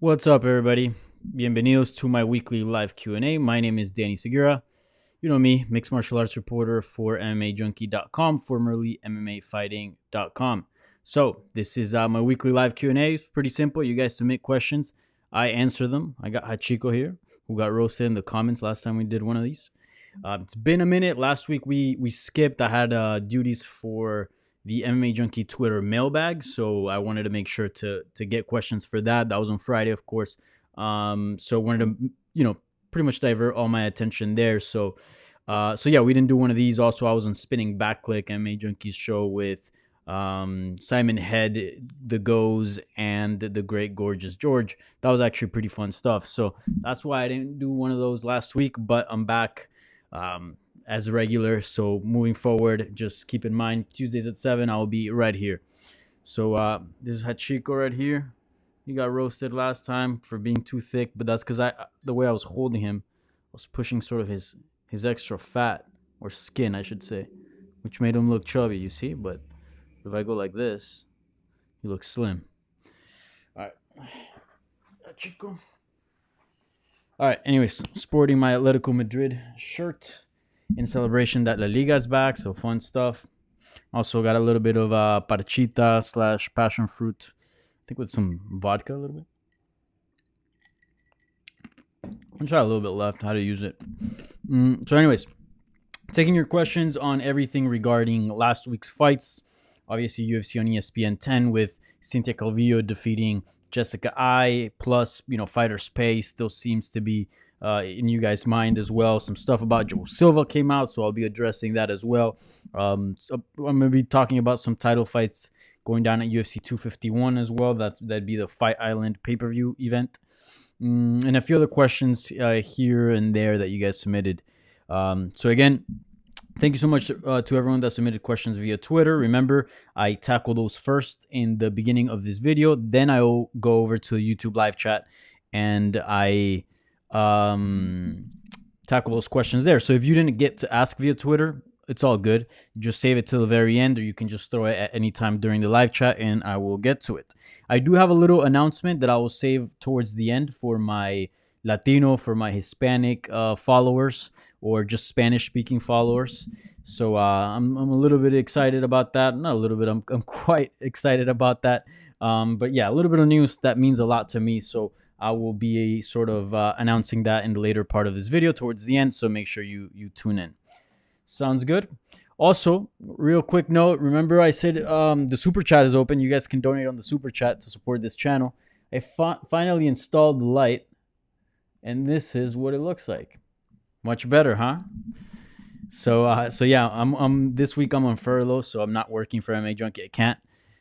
What's up, everybody? Bienvenidos to my weekly live Q&A. My name is Danny Segura. You know me, mixed martial arts reporter for MMAJunkie.com, formerly MMAfighting.com. So this is my weekly live Q&A. It's pretty simple. You guys submit questions. I answer them. I got Hachiko here, who got roasted in the comments last time we did one of these. It's been a minute. Last week we skipped. I had duties for the MMA Junkie Twitter mailbag, so I wanted to make sure to get questions for that. That was on Friday, of course. So wanted to pretty much divert all my attention there. So yeah, we didn't do one of these. Also, I was on Spinning Backclick, MMA Junkies show with Simon Head, The Goes, and the great Gorgeous George. That was actually pretty fun stuff. So that's why I didn't do one of those last week, but I'm back as regular. So moving forward, just keep in mind Tuesdays at 7, I'll be right here. So this is Hachiko right here. He got roasted last time for being too thick, but that's because the way I was holding him, I was pushing sort of his extra fat, or skin, I should say, which made him look chubby, you see? But if I go like this, he looks slim. All right. Hachiko. All right, anyways, sporting my Atletico Madrid shirt in celebration that La Liga's back, so fun stuff. Also got a little bit of parchita / passion fruit, I think with some vodka a little bit. I'll try a little bit left, how to use it. So anyways, taking your questions on everything regarding last week's fights. Obviously, UFC on ESPN 10 with Cynthia Calvillo defeating Jessica I, plus, Fighter's Pay still seems to be in you guys' mind as well. Some stuff about Joe Silva came out, so I'll be addressing that as well. So I'm going to be talking about some title fights going down at UFC 251 as well. That'd be the Fight Island pay-per-view event. And a few other questions here and there that you guys submitted. So again, thank you so much to everyone that submitted questions via Twitter. Remember, I tackle those first in the beginning of this video. Then I'll go over to YouTube live chat and I tackle those questions there. So if you didn't get to ask via Twitter, it's all good. Just save it till the very end, or you can just throw it at any time during the live chat and I will get to it. I do have a little announcement that I will save towards the end for my Latino, for my Hispanic followers, or just Spanish-speaking followers. So I'm a little bit excited about that. Not a little bit. I'm quite excited about that. But yeah, a little bit of news that means a lot to me. So I will be sort of announcing that in the later part of this video towards the end. So make sure you tune in. Sounds good. Also, real quick note, remember I said the super chat is open. You guys can donate on the super chat to support this channel. I finally installed the light, and this is what it looks like. Much better, huh? So yeah, I'm this week I'm on furlough, so I'm not working for MMA Junkie. I can't.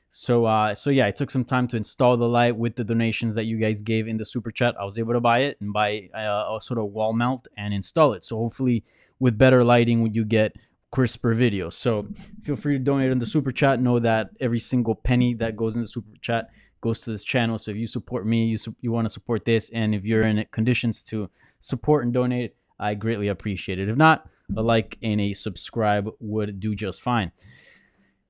So yeah, it took some time to install the light with the donations that you guys gave in the super chat. I was able to buy it and buy a sort of wall mount and install it. So hopefully, with better lighting, you get crisper video. So feel free to donate in the super chat. Know that every single penny that goes in the super chat goes to this channel. So if you support me, you want to support this, and if you're in conditions to support and donate, I greatly appreciate it. If not, a like and a subscribe would do just fine.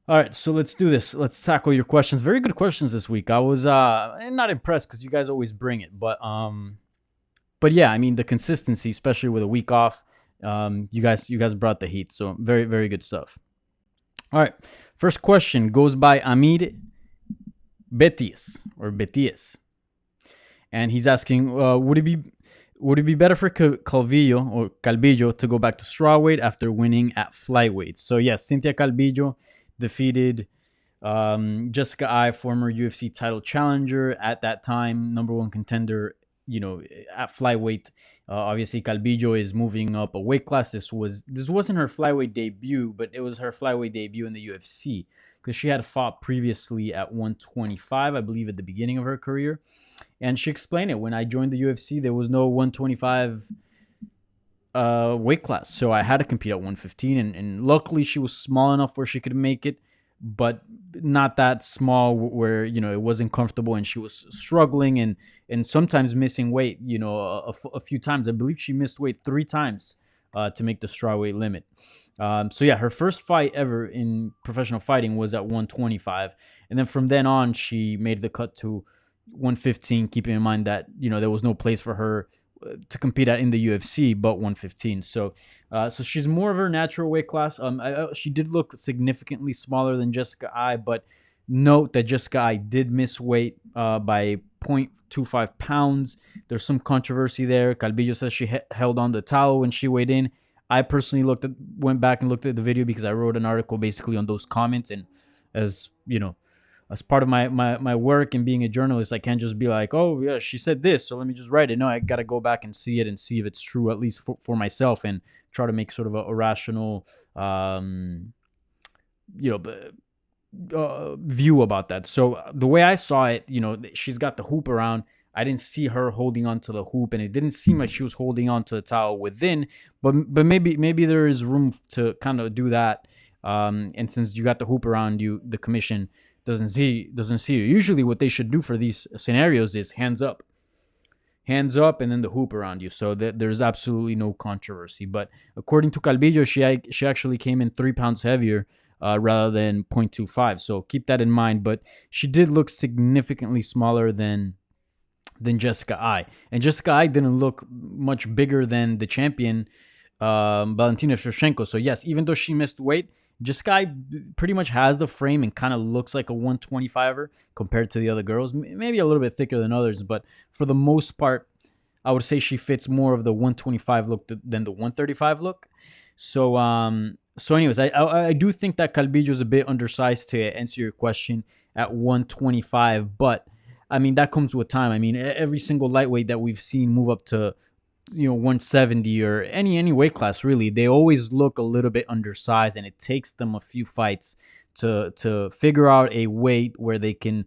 All right, so let's do this. Let's tackle your questions. Very good questions this week. I was not impressed because you guys always bring it, but yeah, I mean the consistency, especially with a week off. You guys brought the heat, so very, very good stuff. All right, first question goes by Amir Betias, and he's asking, would it be better for Calvillo to go back to strawweight after winning at flyweight? So yes, Cynthia Calvillo defeated Jessica I, former UFC title challenger at that time, #1 contender, at flyweight. Obviously, Calvillo is moving up a weight class. This wasn't her flyweight debut, but it was her flyweight debut in the UFC because she had fought previously at 125, I believe, at the beginning of her career. And she explained it. When I joined the UFC, there was no 125 weight class, so I had to compete at 115. And luckily, she was small enough where she could make it, but not that small where it wasn't comfortable and she was struggling and sometimes missing weight a few times. I believe she missed weight 3 times to make the strawweight limit. So yeah, her first fight ever in professional fighting was at 125, and then from then on she made the cut to 115, keeping in mind that there was no place for her to compete at in the UFC but 115. So she's more of her natural weight class. She did look significantly smaller than Jessica I, but note that Jessica I did miss weight by 0.25 pounds. There's some controversy there. Calvillo says she held on the towel when she weighed in. I personally went back and looked at the video because I wrote an article basically on those comments, and as as part of my work and being a journalist, I can't just be like, oh yeah, she said this, so let me just write it. No, I got to go back and see it and see if it's true, at least for myself, and try to make sort of a rational, you know, view about that. So the way I saw it, she's got the hoop around. I didn't see her holding on to the hoop, and it didn't seem like she was holding on to the towel within. But maybe there is room to kind of do that. And since you got the hoop around you, the commission doesn't see you. Usually, what they should do for these scenarios is hands up, and then the hoop around you, so that there's absolutely no controversy. But according to Calvillo, she actually came in 3 pounds heavier rather than 0.25. So keep that in mind. But she did look significantly smaller than Jessica I. And Jessica I didn't look much bigger than the champion, Valentina Shevchenko. So yes, even though she missed weight, Jessica I pretty much has the frame and kind of looks like a 125er compared to the other girls. Maybe a little bit thicker than others, but for the most part, I would say she fits more of the 125 look than the 135 look. So anyways, I do think that Calvillo is a bit undersized, to answer your question, at 125, but I mean, that comes with time. I mean, every single lightweight that we've seen move up to 170 or any weight class, really, they always look a little bit undersized, and it takes them a few fights to figure out a weight where they can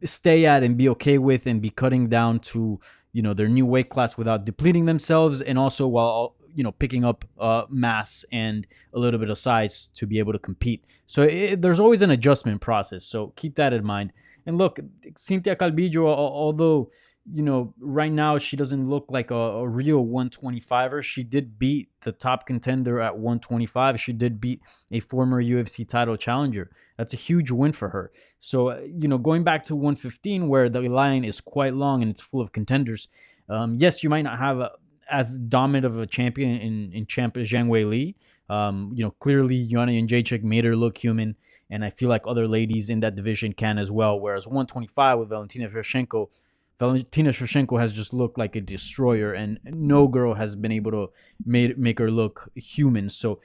stay at and be okay with, and be cutting down to their new weight class without depleting themselves, and also while picking up mass and a little bit of size to be able to compete. So there's always an adjustment process, so keep that in mind. And look, Cynthia Calvillo, although right now she doesn't look like a real 125er, she did beat the top contender at 125. She did beat a former UFC title challenger. That's a huge win for her. So going back to 115, where the line is quite long and it's full of contenders, yes, you might not have as dominant of a champion in champ Zhang Wei Li. Clearly Joanna Jędrzejczyk made her look human, and I feel like other ladies in that division can as well. Whereas 125 with Valentina Shevchenko has just looked like a destroyer, and no girl has been able to make her look human. So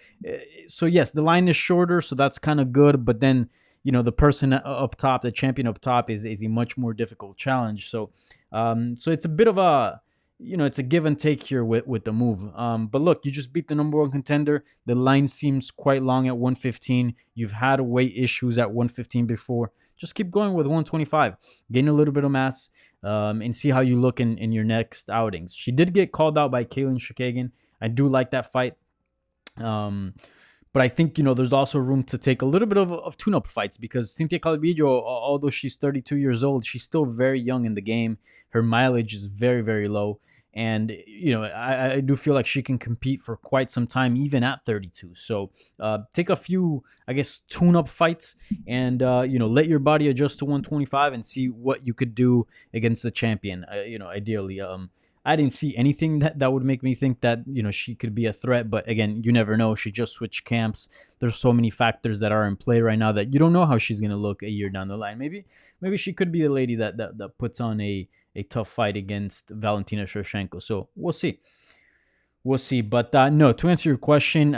yes, the line is shorter, so that's kind of good. But then the person up top, the champion up top, is a much more difficult challenge. So it's a bit of a it's a give and take here with the move. But look, you just beat the number one contender. The line seems quite long at 115. You've had weight issues at 115 before. Just keep going with 125. Gain a little bit of mass, and see how you look in your next outings. She did get called out by Kaylin Chookagian. I do like that fight. But I think, there's also room to take a little bit of tune-up fights, because Cynthia Calvillo, although she's 32 years old, she's still very young in the game. Her mileage is very, very low. And, I do feel like she can compete for quite some time, even at 32. So take a few, I guess, tune-up fights and, let your body adjust to 125 and see what you could do against the champion, ideally. I didn't see anything that would make me think that, she could be a threat. But again, you never know. She just switched camps. There's so many factors that are in play right now that you don't know how she's going to look a year down the line. Maybe she could be the lady that puts on a tough fight against Valentina Shevchenko. So we'll see. But no, to answer your question,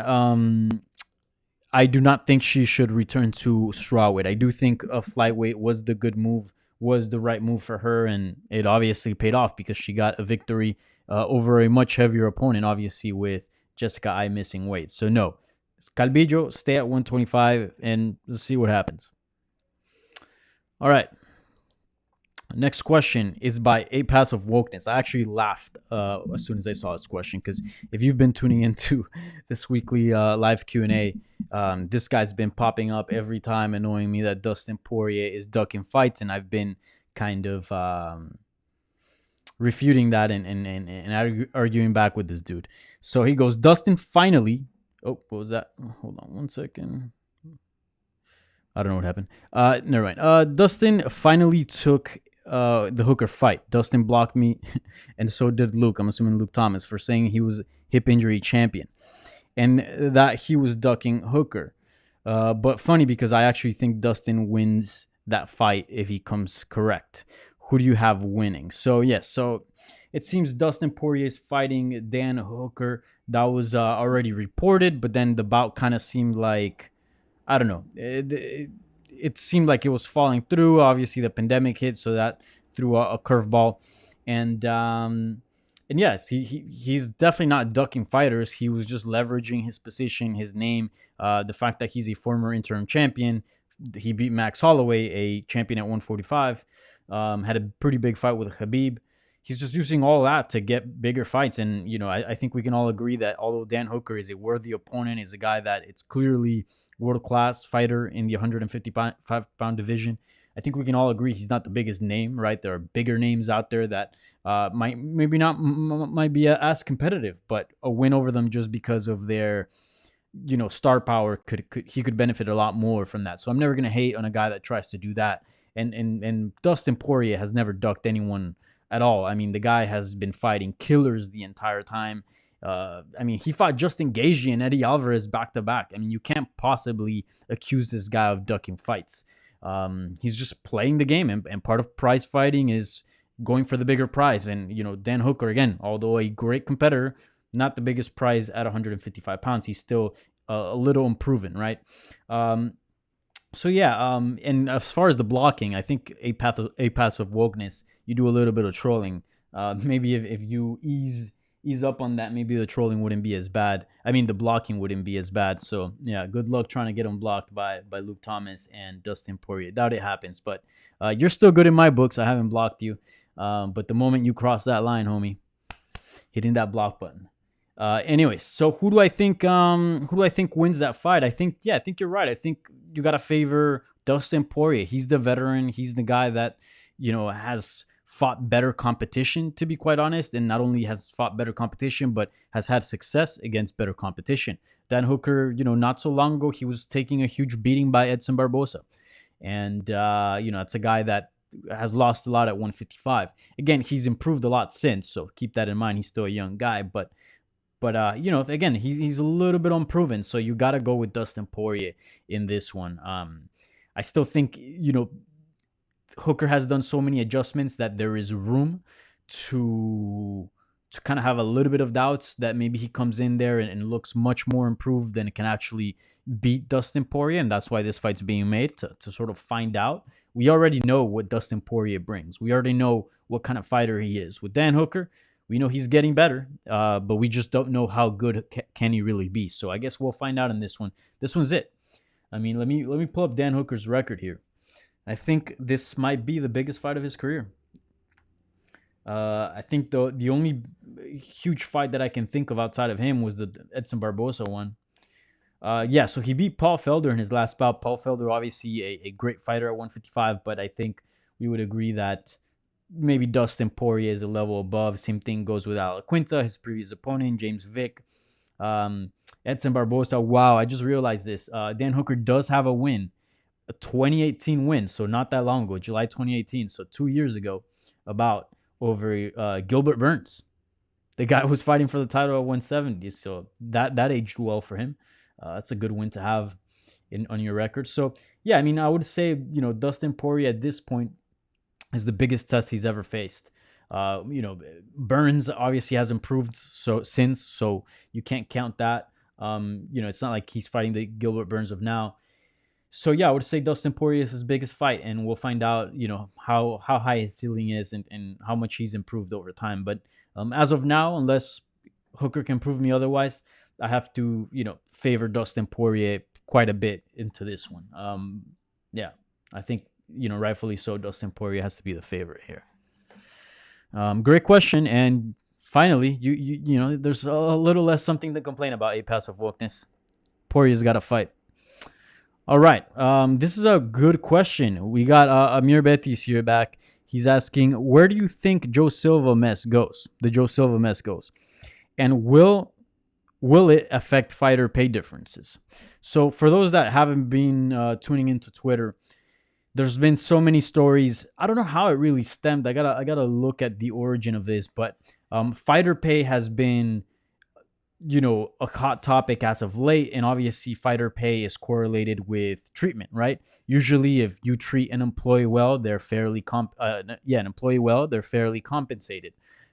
I do not think she should return to strawweight. I do think a flyweight was the good move, was the right move for her, and it obviously paid off because she got a victory over a much heavier opponent, obviously, with Jessica I missing weight. So no, Calvillo, stay at 125 and let's see what happens. All right. Next question is by A Pass of Wokeness. I actually laughed as soon as I saw this question, because if you've been tuning into this weekly live Q&A, this guy's been popping up every time, annoying me that Dustin Poirier is ducking fights, and I've been kind of refuting that and arguing back with this dude. So he goes, Dustin finally... Oh, what was that? Hold on one second. I don't know what happened. Never mind. Dustin finally took the Hooker fight. Dustin blocked me, and so did Luke. I'm assuming Luke Thomas, for saying he was hip injury champion and that he was ducking Hooker. But funny, because I actually think Dustin wins that fight if he comes correct. Who do you have winning? So yes, so it seems Dustin Poirier is fighting Dan Hooker. That was already reported, but then the bout kind of seemed like, I don't know. It seemed like it was falling through. Obviously, the pandemic hit, so that threw a curveball. And yes, he's definitely not ducking fighters. He was just leveraging his position, his name, the fact that he's a former interim champion. He beat Max Holloway, a champion at 145. Had a pretty big fight with Khabib. He's just using all that to get bigger fights. And, I think we can all agree that although Dan Hooker is a worthy opponent, is a guy that it's clearly world-class fighter in the 155-pound division, I think we can all agree he's not the biggest name, right? There are bigger names out there that might be as competitive, but a win over them just because of their star power he could benefit a lot more from that. So I'm never gonna hate on a guy that tries to do that. And Dustin Poirier has never ducked anyone at all. I mean, the guy has been fighting killers the entire time. He fought Justin Gaethje and Eddie Alvarez back to back. I mean, you can't possibly accuse this guy of ducking fights. He's just playing the game, and part of prize fighting is going for the bigger prize. And Dan Hooker, again, although a great competitor, not the biggest prize at 155 pounds. He's still a little unproven, right? So yeah, and as far as the blocking, I think a path of wokeness, you do a little bit of trolling. Maybe if you ease up on that, maybe the trolling wouldn't be as bad. I mean, the blocking wouldn't be as bad. So yeah, good luck trying to get him blocked by Luke Thomas and Dustin Poirier. Doubt it happens, but you're still good in my books. I haven't blocked you, but the moment you cross that line, homie, hitting that block button. Anyways, so who do I think wins that fight? I think you're right. I think you got to favor Dustin Poirier. He's the veteran. He's the guy that, has fought better competition, to be quite honest, and not only has fought better competition, but has had success against better competition. Dan Hooker, not so long ago, he was taking a huge beating by Edson Barboza. And, it's a guy that has lost a lot at 155. Again, he's improved a lot since, so keep that in mind. He's still a young guy, but again, he's a little bit unproven, so you got to go with Dustin Poirier in this one. I still think, Hooker has done so many adjustments that there is room to kind of have a little bit of doubts that maybe he comes in there and looks much more improved and can actually beat Dustin Poirier, and that's why this fight's being made, to sort of find out. We already know what Dustin Poirier brings. We already know what kind of fighter he is. With Dan Hooker, we know he's getting better, but we just don't know how good can he really be. So I guess we'll find out in this one. This one's it. I mean, let me pull up Dan Hooker's record here. I think this might be the biggest fight of his career. I think the only huge fight that I can think of outside of him was the Edson Barboza one. So he beat Paul Felder in his last bout. Paul Felder, obviously a great fighter at 155, but I think we would agree that maybe Dustin Poirier is a level above. Same thing goes with Al Quinta, his previous opponent, James Vick. Edson Barboza, wow, I just realized this. Dan Hooker does have a win, a 2018 win, so not that long ago, July 2018, so 2 years ago, over Gilbert Burns. The guy was fighting for the title at 170, so that aged well for him. That's a good win to have on your record. So, yeah, I mean, I would say, Dustin Poirier at this point is the biggest test he's ever faced. Burns obviously has improved since, so you can't count that. It's not like he's fighting the Gilbert Burns of now. So yeah, I would say Dustin Poirier is his biggest fight, and we'll find out, how high his ceiling is and how much he's improved over time. But as of now, unless Hooker can prove me otherwise, I have to, favor Dustin Poirier quite a bit into this one. I think, rightfully so, Dustin Poirier has to be the favorite here. Great question, and finally, there's a little less something to complain about. A passive wokeness. Poirier's got to fight. All right. This is a good question. We got Amir Betis here back. He's asking, where do you think Joe Silva mess goes? The Joe Silva mess goes, and will it affect fighter pay differences? So for those that haven't been tuning into Twitter, there's been so many stories. I don't know how it really stemmed. I gotta look at the origin of this, but fighter pay has been, a hot topic as of late, and obviously fighter pay is correlated with treatment, right? Usually if you treat an employee well, they're fairly an employee well, they're fairly compensated.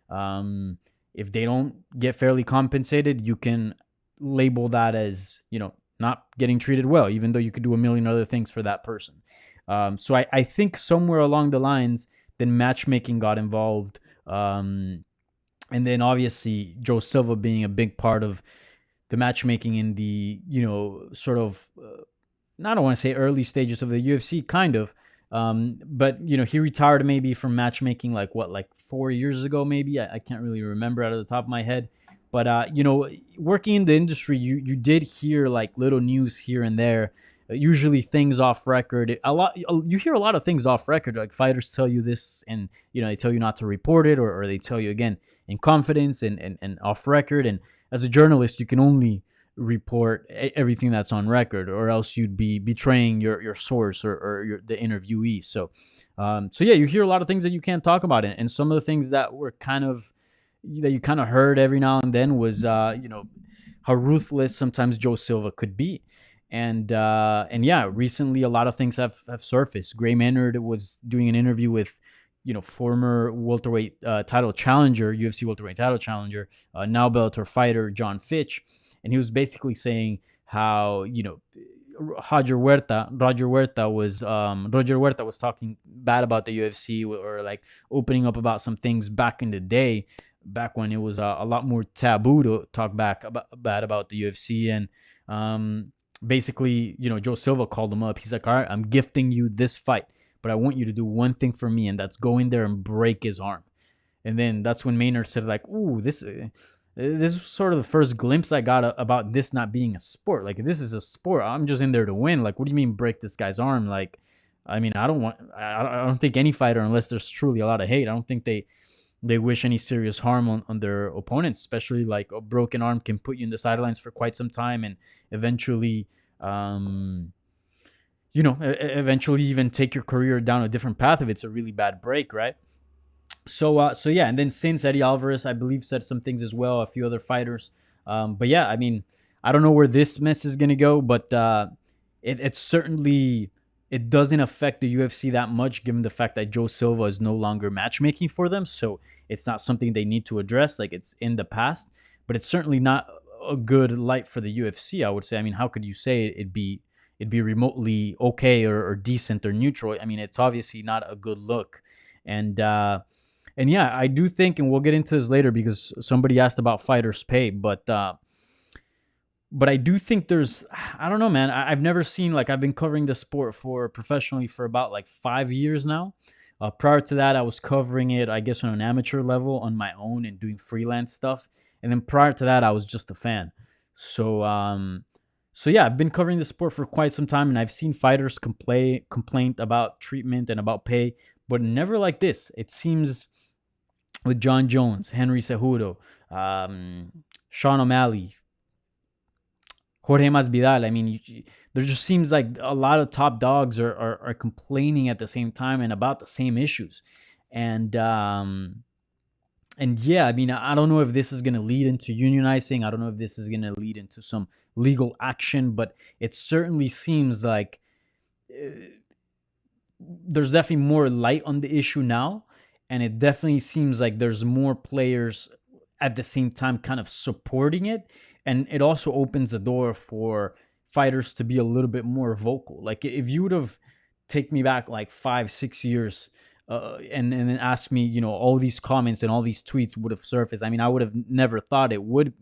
um, if they don't get fairly compensated, you can label that as, not getting treated well, even though you could do a million other things for that person. So I think somewhere along the lines, then matchmaking got involved. And then obviously Joe Silva being a big part of the matchmaking in the, sort of, I don't want to say early stages of the UFC, kind of. But, he retired maybe from matchmaking like what, like 4 years ago, maybe. I can't really remember out of the top of my head. But, working in the industry, you did hear like little news here and there. Usually things off record. You hear a lot of things off record. Like fighters tell you this, and they tell you not to report it, or they tell you again in confidence and off record. And as a journalist, you can only report everything that's on record, or else you'd be betraying your source, or the interviewee. So yeah, you hear a lot of things that you can't talk about, and some of the things that were that you kind of heard every now and then was how ruthless sometimes Joe Silva could be. And yeah, recently a lot of things have surfaced. Gray Maynard was doing an interview with former welterweight title challenger, UFC welterweight title challenger, now Bellator fighter John Fitch, and he was basically saying how Roger Huerta was talking bad about the UFC, or like opening up about some things back in the day, back when it was a lot more taboo to talk bad about the UFC. And basically, Joe Silva called him up. He's like, all right, I'm gifting you this fight, but I want you to do one thing for me, and that's go in there and break his arm. And then that's when Maynard said, like, ooh, this is sort of the first glimpse I got about this not being a sport. Like, if this is a sport, I'm just in there to win. Like, what do you mean break this guy's arm? Like, I mean, I don't think any fighter, unless there's truly a lot of hate, I don't think they wish any serious harm on their opponents, especially like a broken arm can put you in the sidelines for quite some time, and eventually, eventually even take your career down a different path if it's a really bad break, right? So yeah, and then since Eddie Alvarez, I believe, said some things as well, a few other fighters. But yeah, I mean, I don't know where this mess is gonna go, but it certainly, it doesn't affect the UFC that much, given the fact that Joe Silva is no longer matchmaking for them. So it's not something they need to address. Like, it's in the past, but it's certainly not a good light for the UFC, I would say. I mean, how could you say it'd be remotely okay, or decent, or neutral? I mean, it's obviously not a good look. And yeah, I do think, and we'll get into this later because somebody asked about fighters' pay, but I do think I don't know, man. I've never seen, like, I've been covering the sport professionally for about like 5 years now. Prior to that, I was covering it, I guess, on an amateur level on my own and doing freelance stuff. And then prior to that, I was just a fan. So yeah, I've been covering the sport for quite some time, and I've seen fighters complain about treatment and about pay, but never like this. It seems with John Jones, Henry Cejudo, Sean O'Malley, Jorge Masvidal. I mean, there just seems like a lot of top dogs are complaining at the same time and about the same issues. And yeah, I mean, I don't know if this is going to lead into unionizing. I don't know if this is going to lead into some legal action, but it certainly seems like there's definitely more light on the issue now. And it definitely seems like there's more players at the same time kind of supporting it. And it also opens the door for fighters to be a little bit more vocal. Like, if you would have taken me back like 5-6 years, and then asked me, all these comments and all these tweets would have surfaced. I mean, I would have never thought they would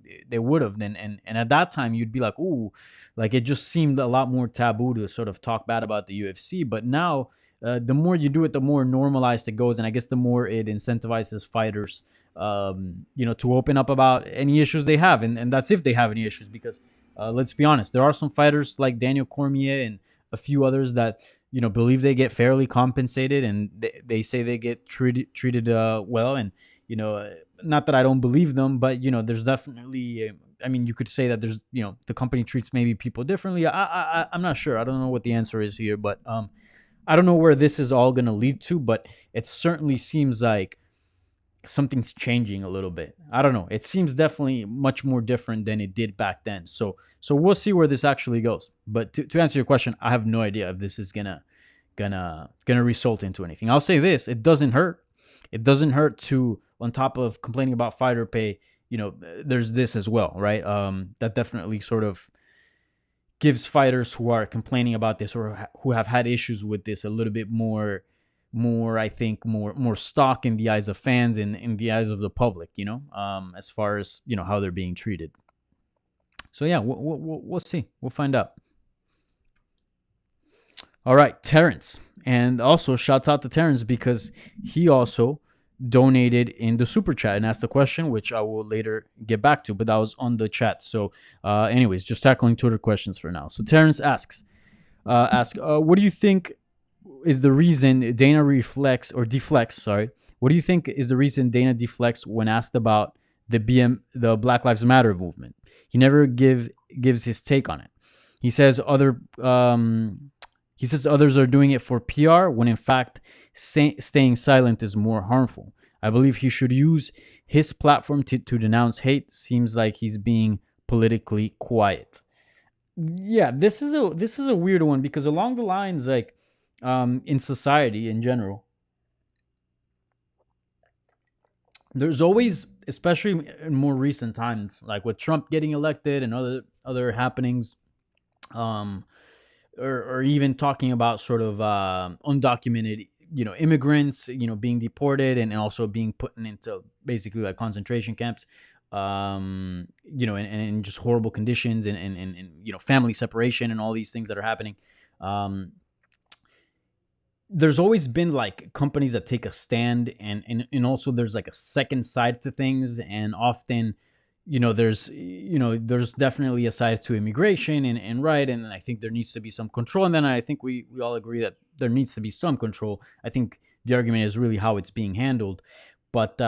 have then. And at that time, you'd be like, ooh, like, it just seemed a lot more taboo to sort of talk bad about the UFC. But now, the more you do it, the more normalized it goes. And I guess the more it incentivizes fighters, to open up about any issues they have. And that's if they have any issues, because let's be honest, there are some fighters like Daniel Cormier and a few others that, believe they get fairly compensated, and they say they get treated well. And, not that I don't believe them, but, there's definitely, I mean, you could say that there's, the company treats maybe people differently. I'm not sure. I don't know what the answer is here, but I don't know where this is all going to lead to, but it certainly seems like something's changing a little bit. I don't know. It seems definitely much more different than it did back then. So we'll see where this actually goes. But to answer your question, I have no idea if this is gonna result into anything. I'll say this: it doesn't hurt. It doesn't hurt to, on top of complaining about fighter pay, there's this as well, right? That definitely sort of gives fighters who are complaining about this or who have had issues with this a little bit more I think more stock in the eyes of fans and in the eyes of the public, as far as how they're being treated. So yeah, we'll see. We'll find out. All right, Terrence. And also, shouts out to Terrence because he also donated in the super chat and asked a question, which I will later get back to, but that was on the chat. So, anyways, just tackling Twitter questions for now. So, Terrence asks, what do you think is the reason Dana deflects? Sorry, what do you think is the reason Dana deflects when asked about the Black Lives Matter movement? He never gives his take on it. He says others are doing it for PR when in fact staying silent is more harmful. I believe he should use his platform to denounce hate. Seems like he's being politically quiet. Yeah, this is a weird one because along the lines like in society in general, there's always, especially in more recent times, like with Trump getting elected and other happenings, um, or even talking about sort of undocumented, immigrants, being deported and also being put into basically like concentration camps, and just horrible conditions and family separation and all these things that are happening. Um, there's always been like companies that take a stand and also there's like a second side to things, and often there's definitely a side to immigration and right, and I think there needs to be some control, and then I think we all agree that there needs to be some control. I think the argument is really how it's being handled, but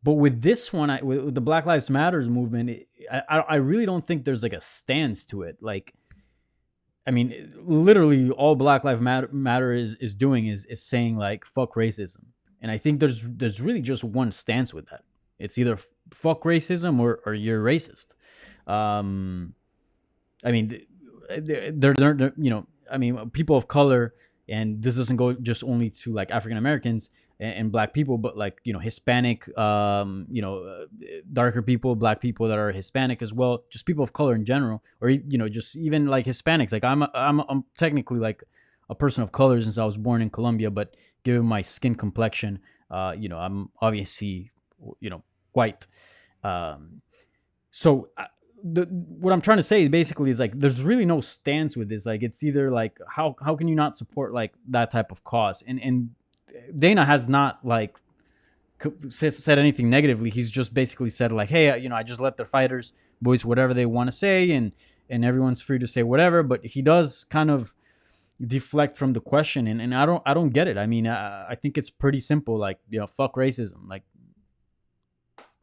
with this one, with the Black Lives Matters movement, I really don't think there's like a stance to it. Like, I mean, literally all Black Lives Matter is doing is saying like fuck racism, and I think there's really just one stance with that. It's either fuck racism or you're racist. Um, I mean, they're I mean, people of color, and this doesn't go just only to like African Americans and black people, but like Hispanic, darker people, black people that are Hispanic as well, just people of color in general, or just even like Hispanics. Like I'm technically like a person of color since I was born in Colombia, but given my skin complexion, I'm obviously white. Um, so what I'm trying to say basically is like there's really no stance with this. Like it's either like how can you not support like that type of cause? And Dana has not like said anything negatively. He's just basically said like, hey, I just let the fighters voice whatever they want to say, and everyone's free to say whatever. But he does kind of deflect from the question, and I don't get it. I mean, I think it's pretty simple. Like fuck racism. Like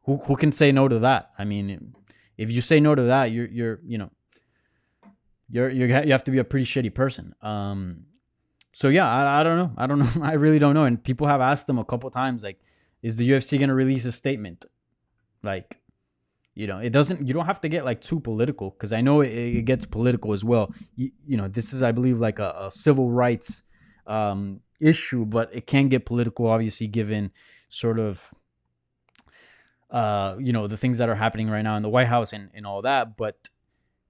who can say no to that? I mean, if you say no to that, you have to be a pretty shitty person. So yeah, I don't know. I don't know. I really don't know. And people have asked them a couple times, like, is the UFC going to release a statement? Like, it doesn't, you don't have to get like too political, because I know it gets political as well. This is, I believe, like a civil rights issue, but it can get political, obviously, given sort of, the things that are happening right now in the White House and all that. But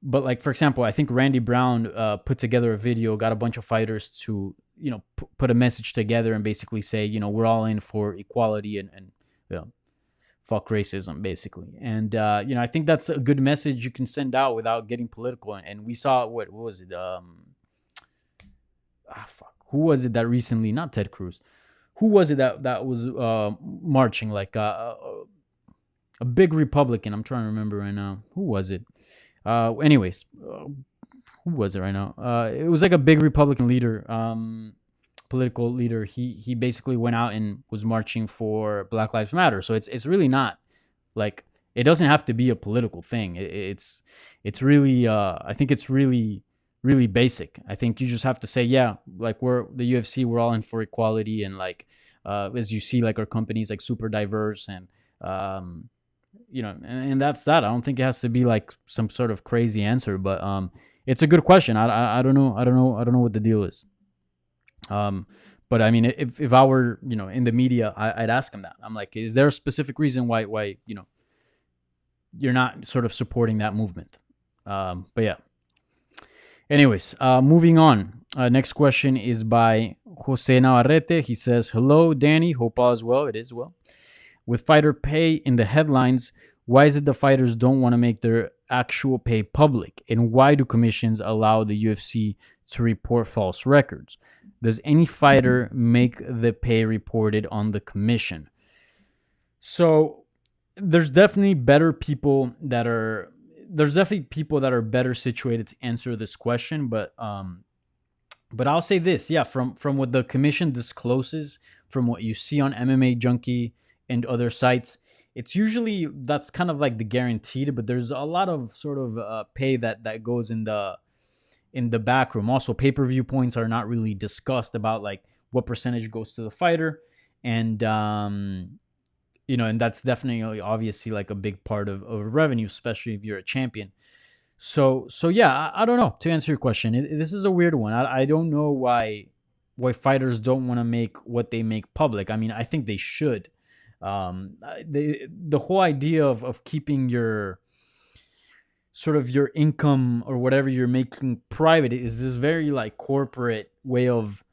like, for example, I think Randy Brown put together a video, got a bunch of fighters to, put a message together and basically say, we're all in for equality and fuck racism, basically. And, I think that's a good message you can send out without getting political. And we saw, what was it? Who was it that recently, not Ted Cruz, who was it that was marching, like a big Republican? I'm trying to remember right now. Who was it? Anyways, who was it right now? It was like a big Republican leader, political leader. He basically went out and was marching for Black Lives Matter. So it's really not like, it doesn't have to be a political thing. It's really I think it's really really basic. I think you just have to say, yeah, like we're the UFC, we're all in for equality, and like as you see, like our company's like super diverse, and um, and that's that. I don't think it has to be like some sort of crazy answer, but it's a good question. I don't know. I don't know what the deal is. Um, but I mean, if I were in the media, I'd ask him that. I'm like, is there a specific reason why you're not sort of supporting that movement? But yeah. Anyways, moving on. Next question is by Jose Navarrete. He says, "Hello, Danny. Hope all is well. It is well. With fighter pay in the headlines, why is it the fighters don't want to make their actual pay public? And why do commissions allow the UFC to report false records? Does any fighter make the pay reported on the commission?" So there's definitely people that are better situated to answer this question, but I'll say this, yeah, from what the commission discloses, from what you see on MMA Junkie and other sites, it's usually that's kind of like the guaranteed, but there's a lot of sort of pay that goes in the back room. Also, pay-per-view points are not really discussed about like what percentage goes to the fighter, and and that's definitely obviously like a big part of revenue, especially if you're a champion. So yeah, I don't know. To answer your question, this is a weird one. I don't know why fighters don't want to make what they make public. I mean, I think they should. The whole idea of keeping your sort of your income or whatever you're making private is this very like corporate way of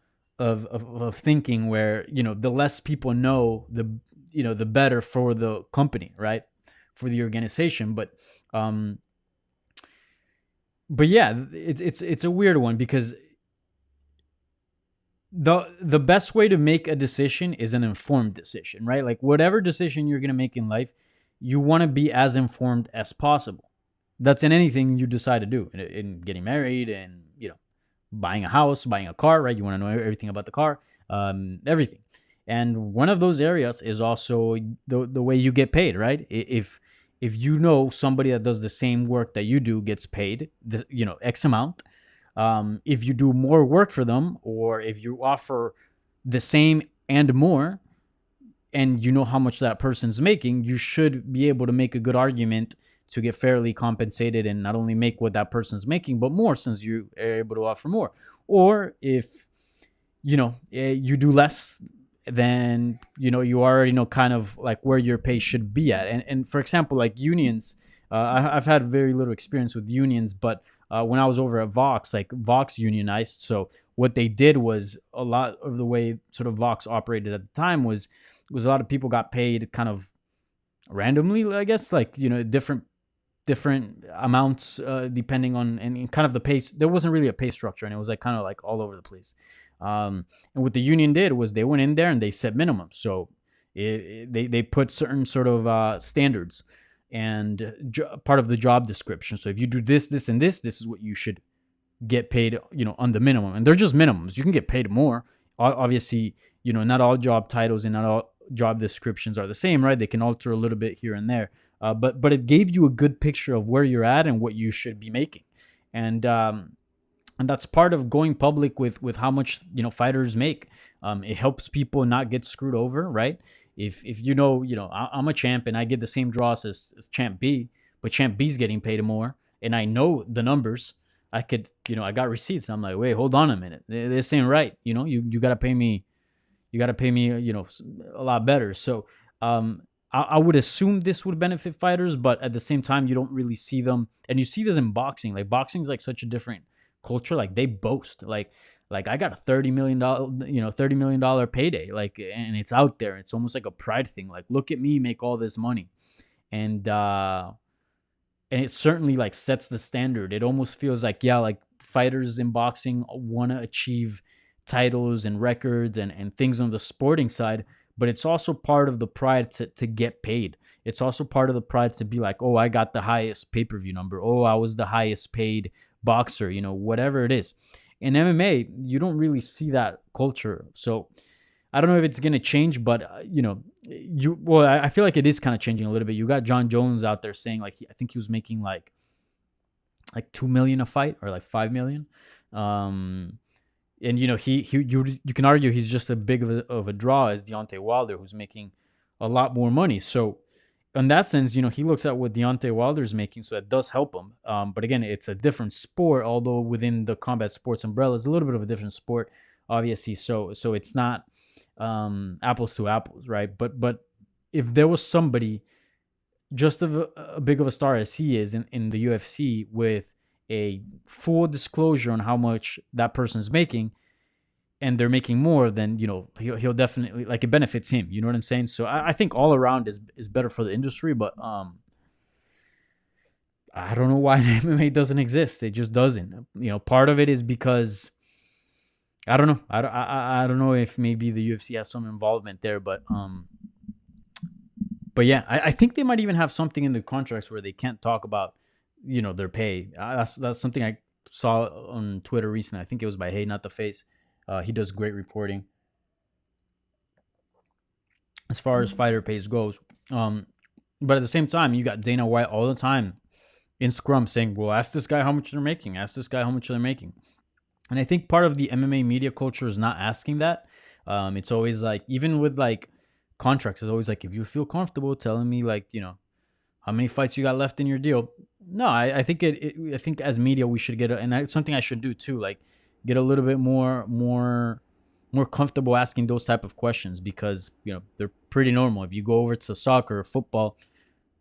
thinking, where the less people know, the better for the company, right, for the organization. But yeah, it's a weird one, because the best way to make a decision is an informed decision, right? Like whatever decision you're going to make in life, you want to be as informed as possible. That's in anything you decide to do, in getting married, and buying a house, buying a car, right? You want to know everything about the car, everything. And one of those areas is also the way you get paid, right? If you know somebody that does the same work that you do gets paid X amount, if you do more work for them, or if you offer the same and more, and you know how much that person's making, you should be able to make a good argument to get fairly compensated, and not only make what that person's making, but more, since you are able to offer more. Or if you do less, then you already know kind of like where your pay should be at. And for example, like unions, I've had very little experience with unions, but when I was over at Vox, like Vox unionized. So what they did was, a lot of the way sort of Vox operated at the time was a lot of people got paid kind of randomly, I guess, like different amounts depending on, and kind of the pace. There wasn't really a pay structure, and it was like kind of like all over the place. And what the union did was they went in there and they set minimums. So they put certain sort of standards and part of the job description. So if you do this, and this is what you should get paid, on the minimum. And they're just minimums. You can get paid more. Obviously, not all job titles and not all job descriptions are the same, right? They can alter a little bit here and there. But it gave you a good picture of where you're at and what you should be making. And that's part of going public with how much fighters make. It helps people not get screwed over, right? If I'm a champ and I get the same draws as champ B, but champ B's getting paid more, and I know the numbers, I could I got receipts. I'm like, wait, hold on a minute, this ain't right. You gotta pay me. You gotta pay me a lot better. So I would assume this would benefit fighters, but at the same time, you don't really see them. And you see this in boxing. Like boxing is like such a different culture. Like they boast, like I got a $30 million payday, like, and it's out there. It's almost like a pride thing. Like, look at me make all this money. And it certainly like sets the standard. It almost feels like, yeah, like fighters in boxing want to achieve titles and records and things on the sporting side, but it's also part of the pride to get paid. It's also part of the pride to be like, oh, I got the highest pay-per-view number. Oh, I was the highest paid boxer, whatever it is. In MMA, you don't really see that culture. So I don't know if it's going to change, but I feel like it is kind of changing a little bit. You got John Jones out there saying, like, I think he was making like like 2 million a fight or like 5 million. Um, and you can argue he's just a big of a draw as Deontay Wilder, who's making a lot more money. So in that sense, he looks at what Deontay Wilder's making, so that does help him. But again, it's a different sport, although within the combat sports umbrella, it's a little bit of a different sport, obviously. So it's not apples to apples, right? But if there was somebody just a big of a star as he is in the UFC with a full disclosure on how much that person's making, and they're making more, then he'll definitely, like, it benefits him. You know what I'm saying? So I think all around is better for the industry. But I don't know why MMA doesn't exist. It just doesn't. Part of it is because I don't know. I don't know if maybe the UFC has some involvement there, but yeah, I think they might even have something in the contracts where they can't talk about their pay. That's something I saw on Twitter recently. I think it was by Hey Not the Face. He does great reporting as far as fighter pays goes. But at the same time, you got Dana White all the time in scrum saying, "Well, ask this guy how much they're making. Ask this guy how much they're making." And I think part of the MMA media culture is not asking that. It's always like, even with like contracts, it's always like, if you feel comfortable telling me, like, how many fights you got left in your deal. No, I think I think as media we should and that's something I should do too. Like, get a little bit more comfortable asking those type of questions, because they're pretty normal. If you go over to soccer or football,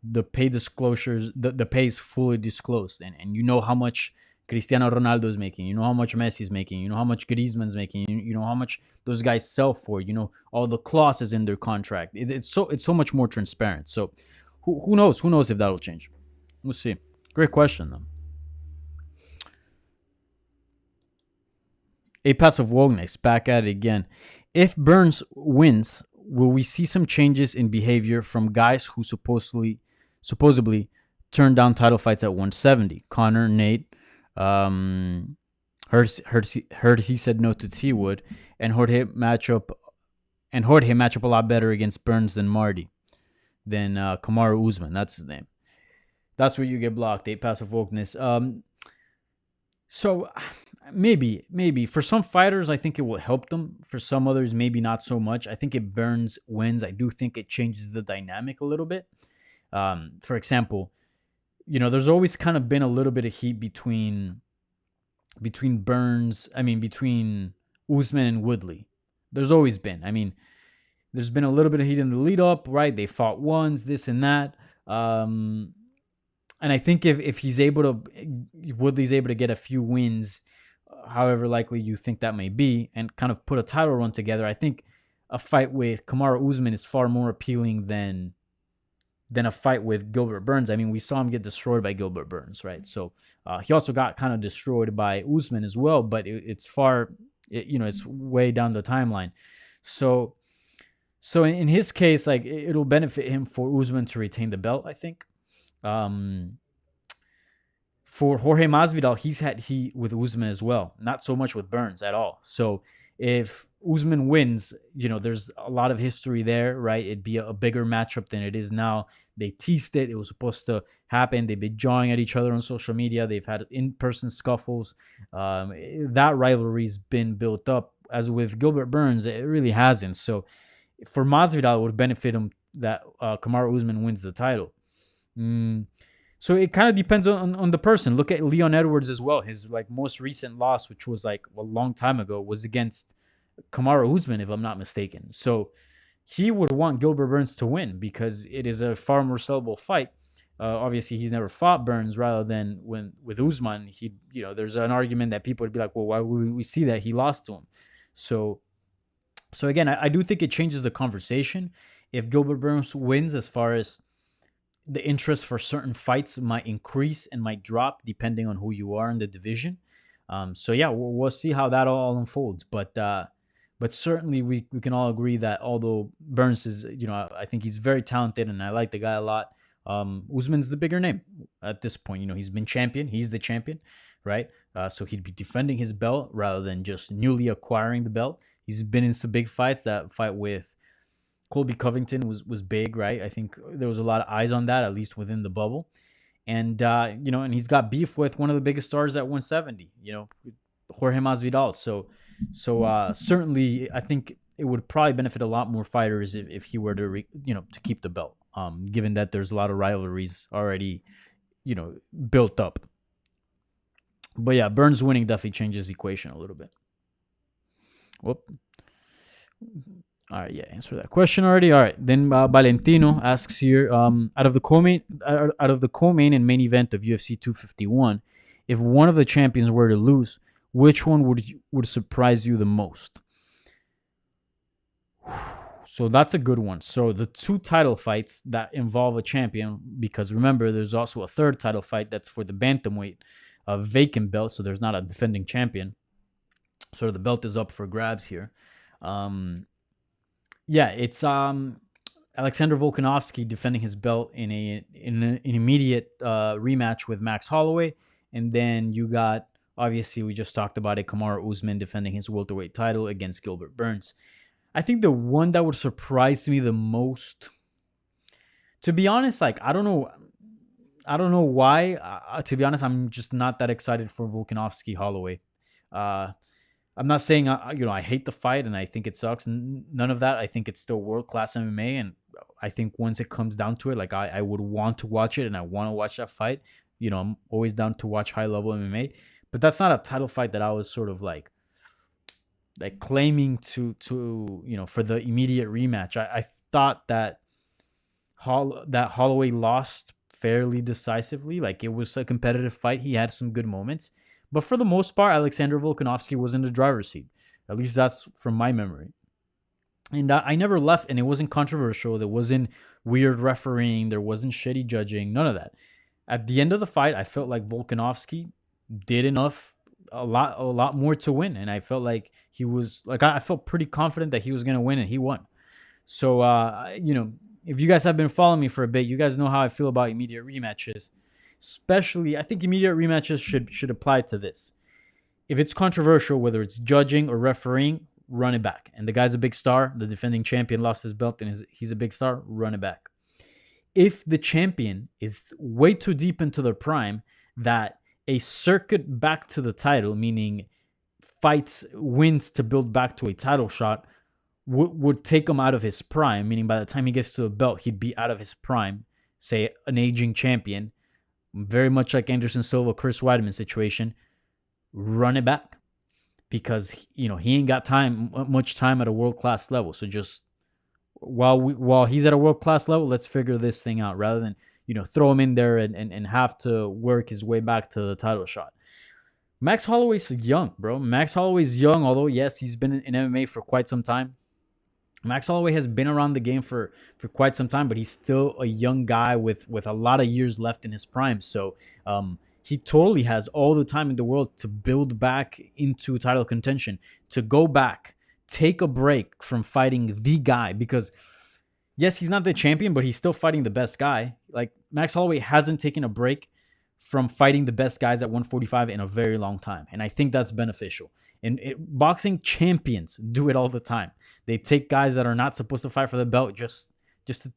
the pay disclosures, the pay is fully disclosed, and how much Cristiano Ronaldo is making, how much Messi is making, how much Griezmann's making, how much those guys sell for, all the clauses in their contract. It's so much more transparent. So who knows? Who knows if that'll change? We'll see. Great question though. Apex of Wognex back at it again. If Burns wins, will we see some changes in behavior from guys who supposedly turned down title fights at 170? Connor, Nate, heard he said no to T Wood, and Jorge match up a lot better against Burns than Kamaru Usman. That's his name. That's where you get blocked. 8 passive wokeness. So maybe for some fighters, I think it will help them. For some others, maybe not so much. I think if Burns wins, I do think it changes the dynamic a little bit. For example, there's always kind of been a little bit of heat between Burns. I mean, between Usman and Woodley. There's always been. I mean, there's been a little bit of heat in the lead up, right? They fought once, this and that. And I think if he's able to, Woodley's able to get a few wins, however likely you think that may be, and kind of put a title run together, I think a fight with Kamaru Usman is far more appealing than a fight with Gilbert Burns. I mean, we saw him get destroyed by Gilbert Burns, right? So he also got kind of destroyed by Usman as well, but it's way down the timeline. So in his case, like, it'll benefit him for Usman to retain the belt, I think. For Jorge Masvidal, he's had heat with Usman as well, not so much with Burns at all. So if Usman wins, there's a lot of history there, right? It'd be a bigger matchup than it is now. They teased it. It was supposed to happen. They've been jawing at each other on social media. They've had in-person scuffles. That rivalry's been built up. As with Gilbert Burns, it really hasn't. So for Masvidal, it would benefit him that Kamaru Usman wins the title. So it kind of depends on the person. Look at Leon Edwards as well. His most recent loss, which was a long time ago, was against Kamaru Usman, if I'm not mistaken. So he would want Gilbert Burns to win because it is a far more sellable fight. Obviously, he's never fought Burns, rather than with Usman, there's an argument that people would be like, well, why would we see that he lost to him? So again, I do think it changes the conversation if Gilbert Burns wins, as far as the interest for certain fights might increase and might drop depending on who you are in the division. So yeah, we'll see how that all unfolds. But certainly we can all agree that although Burns is, I think he's very talented and I like the guy a lot. Usman's the bigger name at this point. He's been champion. He's the champion, right? So he'd be defending his belt rather than just newly acquiring the belt. He's been in some big fights. That fight with Colby Covington was big, right? I think there was a lot of eyes on that, at least within the bubble. And and he's got beef with one of the biggest stars at 170. Jorge Masvidal. So certainly, I think it would probably benefit a lot more fighters if he were to to keep the belt. Given that there's a lot of rivalries already, built up. But yeah, Burns winning definitely changes the equation a little bit. Whoop. All right, yeah, answer that question already. All right, then Valentino asks here, out of the co-main and main event of UFC 251, if one of the champions were to lose, which one would surprise you the most? So that's a good one. So the two title fights that involve a champion, because remember, there's also a third title fight that's for the bantamweight, a vacant belt. So there's not a defending champion. So the belt is up for grabs here. Yeah, it's Alexander Volkanovski defending his belt in an immediate rematch with Max Holloway, and then you got, obviously we just talked about it, Kamaru Usman defending his welterweight title against Gilbert Burns. I think the one that would surprise me the most, to be honest, like I don't know why. To be honest, I'm just not that excited for Volkanovski Holloway. I'm not saying I hate the fight and I think it sucks. None of that. I think it's still world class MMA, and I think once it comes down to it, like I would want to watch it and I want to watch that fight. I'm always down to watch high level MMA, but that's not a title fight that I was sort of like claiming to for the immediate rematch. I thought that Holloway lost fairly decisively. Like it was a competitive fight. He had some good moments. But for the most part, Alexander Volkanovski was in the driver's seat. At least that's from my memory. And I never left, and it wasn't controversial. There wasn't weird refereeing. There wasn't shitty judging. None of that. At the end of the fight, I felt like Volkanovski did enough, a lot more to win. And I felt like he was, like, I felt pretty confident that he was going to win, and he won. So, if you guys have been following me for a bit, you guys know how I feel about immediate rematches. Especially, I think immediate rematches should apply to this. If it's controversial, whether it's judging or refereeing, run it back. And the guy's a big star. The defending champion lost his belt and he's a big star. Run it back. If the champion is way too deep into their prime, that a circuit back to the title, meaning wins to build back to a title shot, would take him out of his prime, meaning by the time he gets to the belt, he'd be out of his prime, say an aging champion, very much like Anderson Silva, Chris Weidman situation. Run it back, because he ain't got much time at a world-class level. So just while he's at a world-class level, let's figure this thing out, rather than throw him in there and have to work his way back to the title shot. Max Holloway's young, bro. Max Holloway's young, although yes, he's been in MMA for quite some time. Max Holloway has been around the game for quite some time, but he's still a young guy with a lot of years left in his prime. So he totally has all the time in the world to build back into title contention, to go back, take a break from fighting the guy, because yes, he's not the champion, but he's still fighting the best guy. Like, Max Holloway hasn't taken a break from fighting the best guys at 145 in a very long time. And I think that's beneficial. And boxing champions do it all the time. They take guys that are not supposed to fight for the belt just to,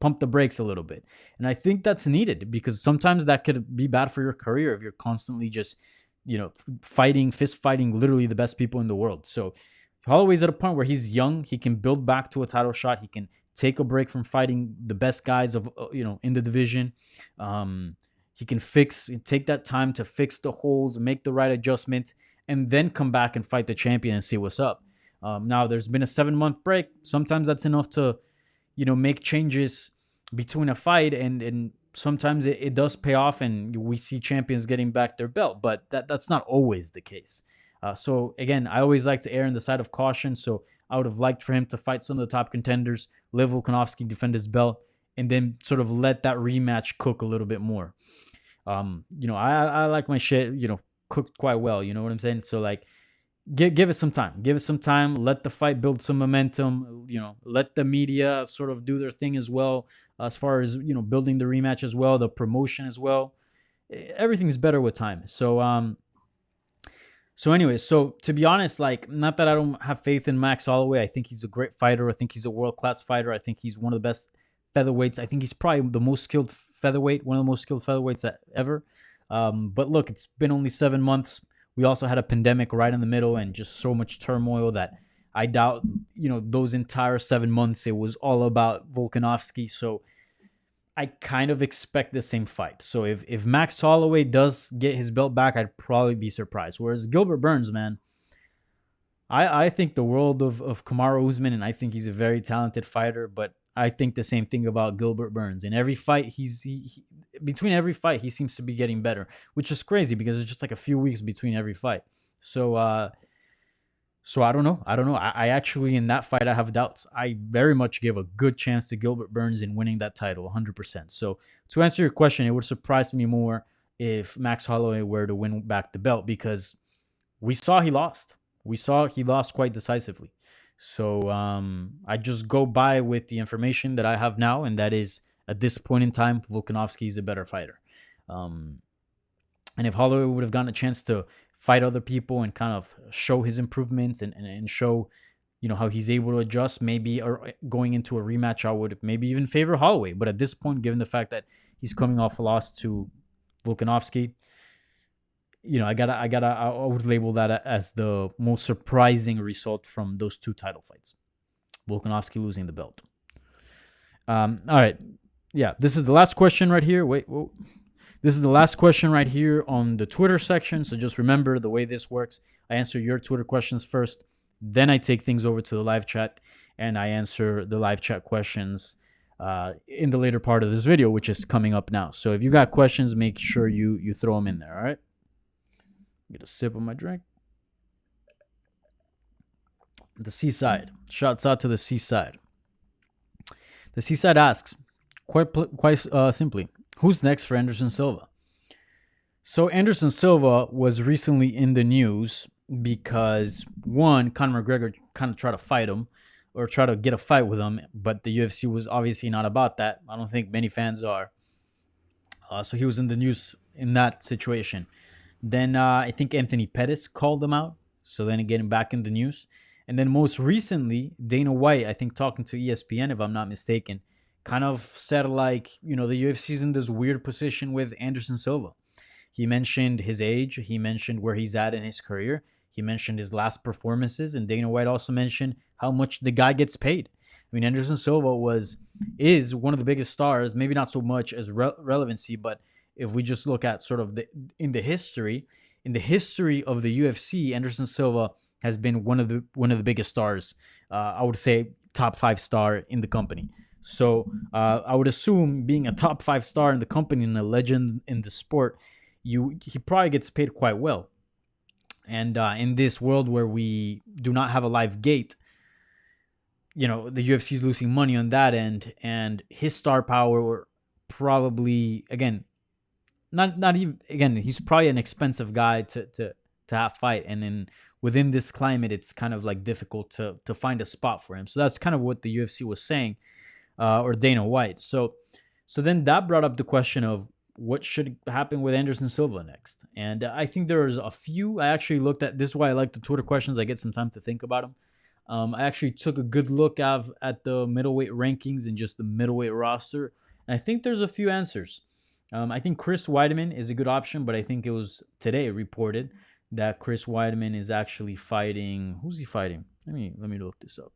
pump the brakes a little bit. And I think that's needed, because sometimes that could be bad for your career if you're constantly just, fist fighting literally the best people in the world. So Holloway's at a point where he's young. He can build back to a title shot. He can take a break from fighting the best guys of, in the division. He can take that time to fix the holes, make the right adjustments, and then come back and fight the champion and see what's up. Now, there's been a 7-month break. Sometimes that's enough to, make changes between a fight, and sometimes it does pay off, and we see champions getting back their belt, but that's not always the case. So again, I always like to err on the side of caution. So I would have liked for him to fight some of the top contenders, let Volkanovski defend his belt, and then sort of let that rematch cook a little bit more. I like my shit, cooked quite well. You know what I'm saying? So like, give it some time. Give it some time. Let the fight build some momentum. Let the media sort of do their thing as well, as far as building the rematch as well, the promotion as well. Everything's better with time. So anyway, so to be honest, like, not that I don't have faith in Max Holloway. I think he's a great fighter. I think he's a world-class fighter. I think he's one of the best featherweights. I think he's probably the most skilled featherweight, one of the most skilled featherweights that ever. But look, it's been only 7 months. We also had a pandemic right in the middle and just so much turmoil that I doubt, those entire 7 months, it was all about Volkanovski. So I kind of expect the same fight. So if Max Holloway does get his belt back, I'd probably be surprised. Whereas Gilbert Burns, man, I think the world of Kamaru Usman, and I think he's a very talented fighter, but I think the same thing about Gilbert Burns. In every fight, between every fight, he seems to be getting better, which is crazy because it's just like a few weeks between every fight. So I don't know. I actually, in that fight, I have doubts. I very much give a good chance to Gilbert Burns in winning that title, 100%. So to answer your question, it would surprise me more if Max Holloway were to win back the belt because we saw he lost. We saw he lost quite decisively. So I just go by with the information that I have now, and that is at this point in time, Volkanovski is a better fighter. Um, and if Holloway would have gotten a chance to fight other people and kind of show his improvements and show, how he's able to adjust, maybe or going into a rematch, I would maybe even favor Holloway. But at this point, given the fact that he's coming off a loss to Volkanovski, I would label that as the most surprising result from those two title fights. Volkanovski losing the belt. All right. Yeah, this is the last question right here. Wait, whoa. This is the last question right here on the Twitter section. So just remember the way this works. I answer your Twitter questions first. Then I take things over to the live chat and I answer the live chat questions in the later part of this video, which is coming up now. So if you got questions, make sure you throw them in there. All right. Get a sip of my drink. The Seaside. Shouts out to the Seaside. The Seaside asks, quite simply, who's next for Anderson Silva? So Anderson Silva was recently in the news because, one, Conor McGregor kind of tried to fight him or try to get a fight with him, but the UFC was obviously not about that. I don't think many fans are. So he was in the news in that situation. Then I think Anthony Pettis called him out. So then getting back in the news. And then most recently, Dana White, I think talking to ESPN, if I'm not mistaken, kind of said like, the UFC's in this weird position with Anderson Silva. He mentioned his age. He mentioned where he's at in his career. He mentioned his last performances. And Dana White also mentioned how much the guy gets paid. I mean, Anderson Silva is one of the biggest stars, maybe not so much as relevancy, but if we just look at sort of in the history of the UFC, Anderson Silva has been one of the biggest stars. I would say top 5 star in the company. So I would assume being a top 5 star in the company and a legend in the sport, he probably gets paid quite well. And in this world where we do not have a live gate, the UFC is losing money on that end, and his star power probably not even he's probably an expensive guy to have fight, and then within this climate, it's kind of like difficult to find a spot for him. So that's kind of what the UFC was saying, or Dana White. So then that brought up the question of what should happen with Anderson Silva next. And I think there's a few. I actually looked at this. Is why I like the Twitter questions. I get some time to think about them. I actually took a good look at the middleweight rankings and just the middleweight roster. And I think there's a few answers. I think Chris Weidman is a good option, but I think it was today reported that Chris Weidman is actually fighting. Who's he fighting? Let me look this up.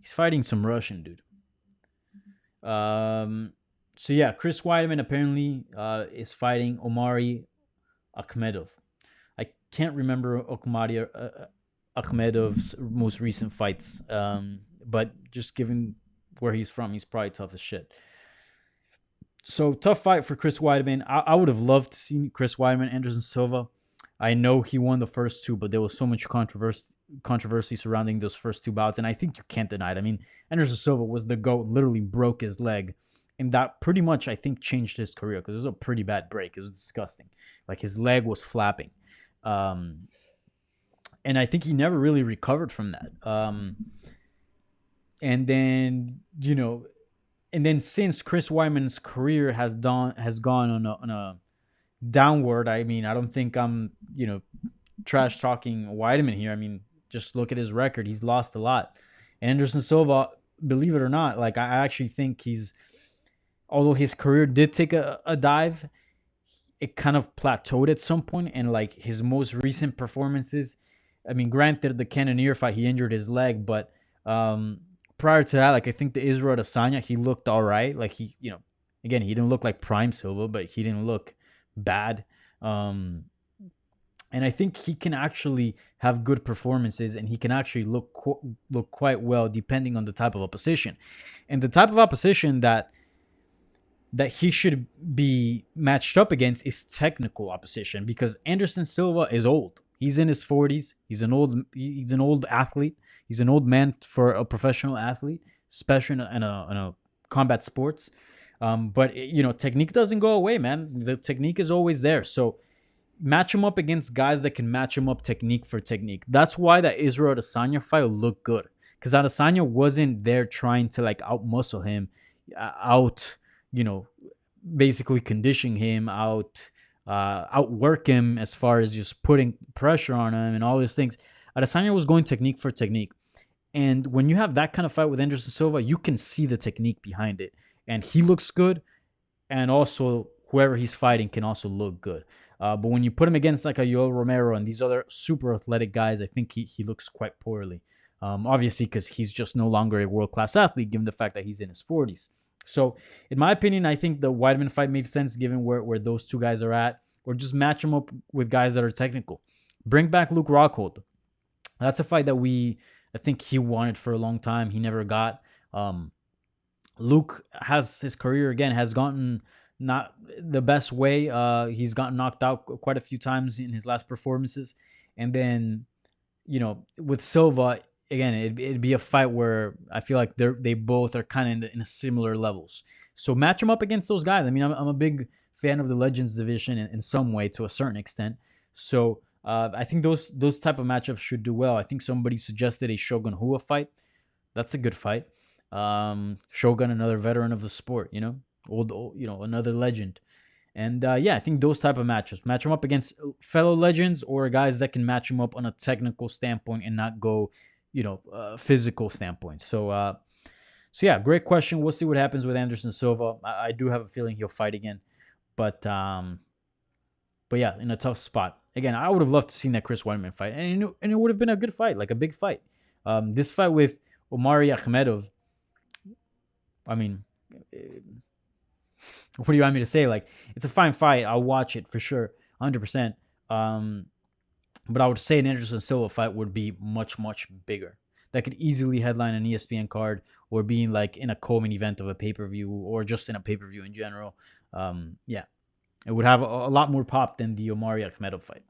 He's fighting some Russian dude. So yeah, Chris Weidman apparently is fighting Omari Akhmedov. I can't remember Akhmedov's most recent fights, but just given where he's from, he's probably tough as shit. So tough fight for Chris Weidman. I would have loved to see Chris Weidman, Anderson Silva. I know he won the first two, but there was so much controversy surrounding those first two bouts, and I think you can't deny it. I mean, Anderson Silva was the GOAT, literally broke his leg, and that pretty much, I think, changed his career because it was a pretty bad break. It was disgusting. Like, his leg was flapping. And I think he never really recovered from that. And then, since Chris Weidman's career has gone on a downward, I mean, I don't think I'm, trash talking Weidman here. I mean, just look at his record. He's lost a lot. Anderson Silva, believe it or not, like I actually think although his career did take a dive, it kind of plateaued at some point, and like his most recent performances, I mean, granted the Cannonier fight he injured his leg, but um prior to that, like I think the Israel Adesanya, he looked all right. Like again, he didn't look like prime Silva, but he didn't look bad. um and I think he can actually have good performances, and he can actually look quite well depending on the type of opposition, and the type of opposition that he should be matched up against is technical opposition, because Anderson Silva is old. He's in his 40s. He's an old athlete. He's an old man for a professional athlete, especially in a combat sports. But technique doesn't go away, man. The technique is always there. So match him up against guys that can match him up technique for technique. That's why that Israel Adesanya fight looked good, because Adesanya wasn't there trying to like outmuscle him, out, you know, basically conditioning him out, outwork him as far as just putting pressure on him and all these things. Adesanya was going technique for technique. And when you have that kind of fight with Anderson Silva, you can see the technique behind it. And he looks good. And also, whoever he's fighting can also look good. But when you put him against like a Yoel Romero and these other super athletic guys, I think he looks quite poorly. Obviously, because he's just no longer a world-class athlete, given the fact that he's in his 40s. So, in my opinion, I think the Weidman fight made sense given where those two guys are at, or just match them up with guys that are technical. Bring back Luke Rockhold. That's a fight that I think he wanted for a long time. He never got. Luke has his career again has gotten not the best way. He's gotten knocked out quite a few times in his last performances, and then with Silva again, it'd be a fight where I feel like they both are kind of in a similar levels. So match them up against those guys. I mean, I'm a big fan of the Legends division in some way to a certain extent. So I think those type of matchups should do well. I think somebody suggested a Shogun Hua fight. That's a good fight. Shogun, another veteran of the sport, old, another legend. And I think those type of matchups, match them up against fellow legends or guys that can match them up on a technical standpoint and not go, physical standpoint. So yeah, great question. We'll see what happens with Anderson Silva. I do have a feeling he'll fight again, but yeah, in a tough spot. Again, I would have loved to see that Chris Weidman fight, and it would have been a good fight, like a big fight. This fight with Omari Akhmedov, I mean, what do you want me to say? Like, it's a fine fight. I'll watch it for sure, 100%. But I would say an Anderson Silva fight would be much, much bigger. That could easily headline an ESPN card, or being like in a co-main event of a pay-per-view, or just in a pay-per-view in general. It would have a lot more pop than the Omari Akhmedov fight.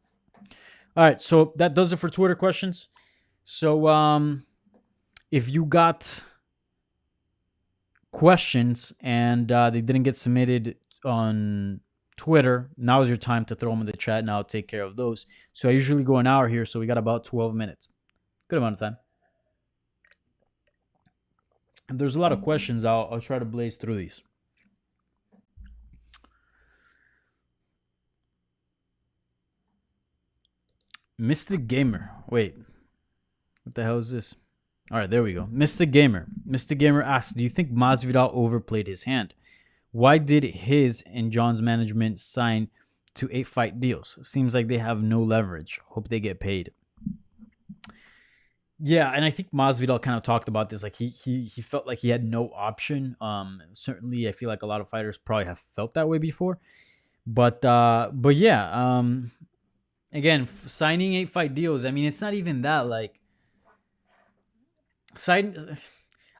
All right, so that does it for Twitter questions. So if you got questions and they didn't get submitted on Twitter, now is your time to throw them in the chat, and I'll take care of those. So I usually go an hour here, so we got about 12 minutes. Good amount of time. If there's a lot of questions, I'll try to blaze through these. Mystic Gamer. Wait. What the hell is this? All right, there we go. Mystic Gamer. Mystic Gamer asks, do you think Masvidal overplayed his hand? Why did his and John's management sign to 8-fight deals? Seems like they have no leverage. Hope they get paid. Yeah, and I think Masvidal kind of talked about this. Like he felt like he had no option. Certainly, I feel like a lot of fighters probably have felt that way before. But yeah. Again, signing 8-fight deals. I mean, it's not even that. Like,